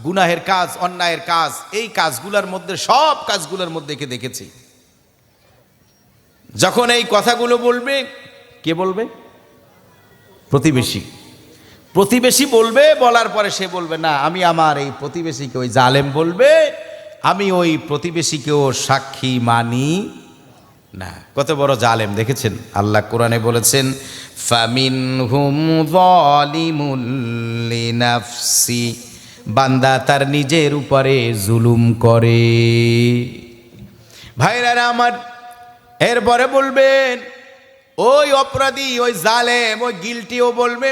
গুনাহের কাজ, অন্যায়ের কাজ, এই কাজগুলোর মধ্যে, সব কাজগুলোর মধ্যে একে দেখেছি। যখন এই কথাগুলো বলবে, কে বলবে? প্রতিবেশী। প্রতিবেশী বলবে, বলার পরে সে বলবে, না, আমি আমার এই প্রতিবেশীকে, ওই জালেম বলবে, আমি ওই প্রতিবেশীকেও সাক্ষী মানি না। কত বড় জালেম দেখেছেন? আল্লাহ কোরআনে বলেছেন, ফামিনহুম যালিমুল লিনাফসি, বান্দা তার নিজের উপরে জুলুম করে। ভাইরা আমার, এরপরে বলবেন, ওই অপরাধী, ওই জালেম, ওই গিল্টিও বলবে,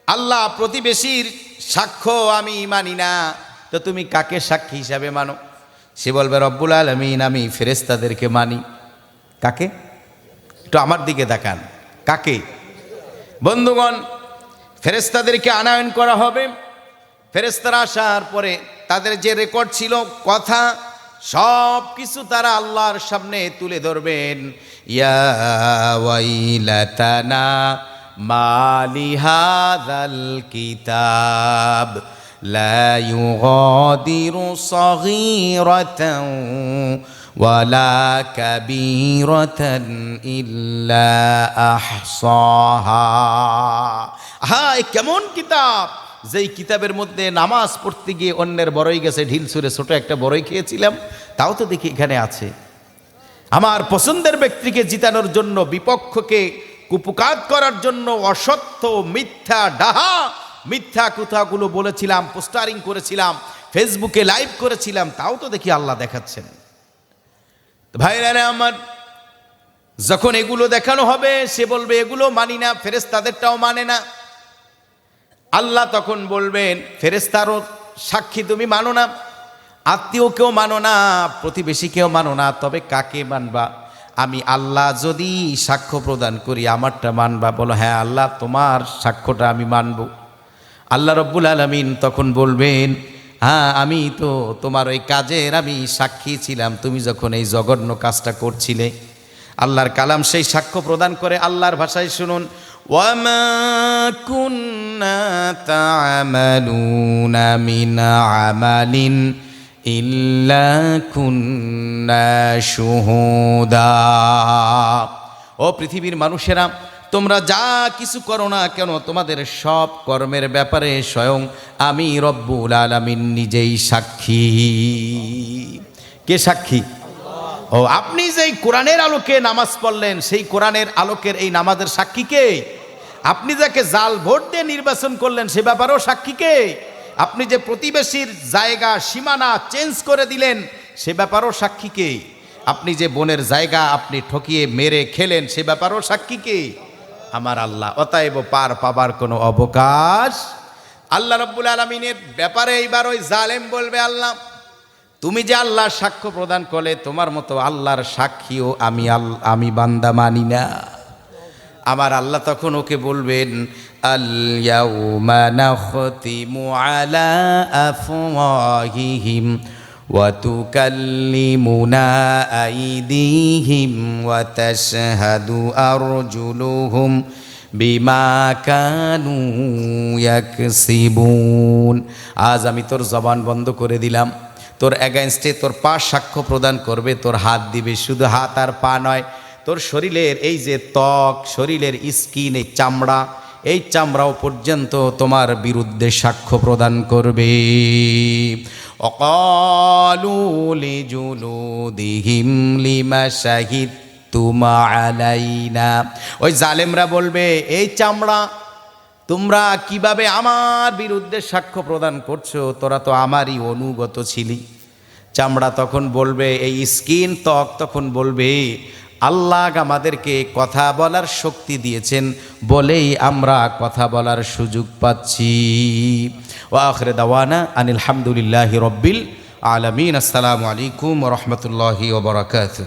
আল্লাহ, প্রতিবেশীর সাক্ষ্য আমি মানি না, তো তুমি কাকে সাক্ষী হিসাবে মানো? সে বলবে, রব্বুল আলামিন, আমি ফেরেশতাদেরকে মানি। কাকে? একটু আমার দিকে তাকান, কাকে? বন্ধুগণ, ফেরেশতাদেরকে আনয়ন করা হবে। ফেরেশতারা আসার পরে তাদের যে রেকর্ড ছিল, কথা, সব কিছু তারা আল্লাহর সামনে তুলে ধরবেন। ইয়া ওয়াইলাতানা মালি হাযাল কিতাব লা ইউগাদিরু সগীরাতান ওয়ালা কাবীরাতান ইল্লা আহসাহা। হ্যাঁ, কেমন কিতাব, যেই কিতাবের মধ্যে নামাজ পড়তে গিয়ে অন্যের বড়ই গেছে ঢিল ছুঁড়ে ছোট একটা বড়ই খেয়েছিলাম, তাও তো দেখি এখানে আছে। আমার পছন্দের ব্যক্তিকে জিতানোর জন্য, বিপক্ষকে কুপকাত করার জন্য অসত্য, মিথ্যা, ডাহা, মিথ্যা কথাগুলো বলেছিলাম, পোস্টারিং করেছিলাম, ফেসবুকে লাইভ করেছিলাম, তাও তো দেখি আল্লাহ দেখাচ্ছেন। ভাইরা আমার, যখন এগুলো দেখানো হবে, সে বলবে, এগুলো মানি না, ফেরেশতাদেরটাও মানে না। আল্লাহ তখন বলবেন, ফেরেশতারও সাক্ষী তুমি মানো না, আত্মীয়কেও মানো না, প্রতিবেশীকেও মানো না, তবে কাকে মানবা? আমি আল্লাহ যদি সাক্ষ্য প্রদান করি, আমারটা মানবা? বলো, হ্যাঁ আল্লাহ, তোমার সাক্ষ্যটা আমি মানব। আল্লাহ রব্বুল আলামিন তখন বলবেন, হ্যাঁ, আমি তো তোমার ওই কাজের আমি সাক্ষী ছিলাম, তুমি যখন এই জঘন্য কাজটা করছিলে। আল্লাহর কালাম সেই সাক্ষ্য প্রদান করে। আল্লাহর ভাষায় শুনুন, ওয়ামা কুন্না তা'মালুনা মিন আমালিন ইল্লা কুন্না শুহুদা। ও পৃথিবীর মানুষেরা, তোমরা যা কিছু করো না কেন, তোমাদের সব কর্মের ব্যাপারে স্বয়ং আমি রব্বুল আলামিন নিজেই সাক্ষী। কে সাক্ষী? ও, আপনি যেই কোরআনের আলোকে নামাজ পড়লেন, সেই কোরআনের আলোকের এই নামাজের সাক্ষী কে? আপনি যাকে জাল ভোট দিয়ে নির্বাচন করলেন, সে ব্যাপারেও সাক্ষী কে? আপনি যে প্রতিবেশীর জায়গা, সীমানা চেঞ্জ করে দিলেন, সে ব্যাপারেও সাক্ষী কে? আপনি যে বোনের জায়গা আপনি ঠকিয়ে মেরে খেলেন, সে ব্যাপারেও সাক্ষী কে? আমার আল্লাহ। অতএব পার পাবার কোনো অবকাশ। আল্লাহ রাব্বুল আলামিনের ব্যাপারে এইবার ওই জালেম বলবে, আল্লাহ, তুমি যে আল্লাহর সাক্ষ্য প্রদান করলে, তোমার মতো আল্লাহর সাক্ষীও আমি বান্দা মানি না। আমার আল্লাহ তখন ওকে বলবেন, আল ইয়াউমা নাখতিমু আলা আফওয়াহিহিম ওয়া তুকাল্লিমুনা আইদিহিম ওয়া তাশহাদু আরজুলুহুম বিমা কানু ইয়াকসিবুন। আজ আমি তোর জবান বন্ধ করে দিলাম, তোর এগেইনস্টে তোর পা সাক্ষ্য প্রদান করবে, তোর হাত দিবে, শুধু হাত আর পা নয়, তোর শরীরের এই যে ত্বক, শরীরের স্কিন, এই চামড়া, এই চামড়াও পর্যন্ত তোমার বিরুদ্ধে সাক্ষ্য প্রদান করবে। অকালু লিজুলুদিহিম লিমা শাহিদতুম আলাইনা। ওই জালেমরা বলবে, এই চামড়া, তোমরা কিভাবে আমার বিরুদ্ধে সাক্ষ্য প্রদান করছো? তোরা তো আমারই অনুগত ছিলি। চামড়া তখন বলবে, এই স্কিন, ত্বক তখন বলবে, আল্লাহ আমাদেরকে কথা বলার শক্তি দিয়েছেন বলেই আমরা কথা বলার সুযোগ পাচ্ছি। ওয়া আখিরু দাওয়ানা আনিল হামদুলিল্লাহি রাব্বিল আলামিন। আসসালামু আলাইকুম ওয়া রাহমাতুল্লাহি ওয়া বারাকাতুহু।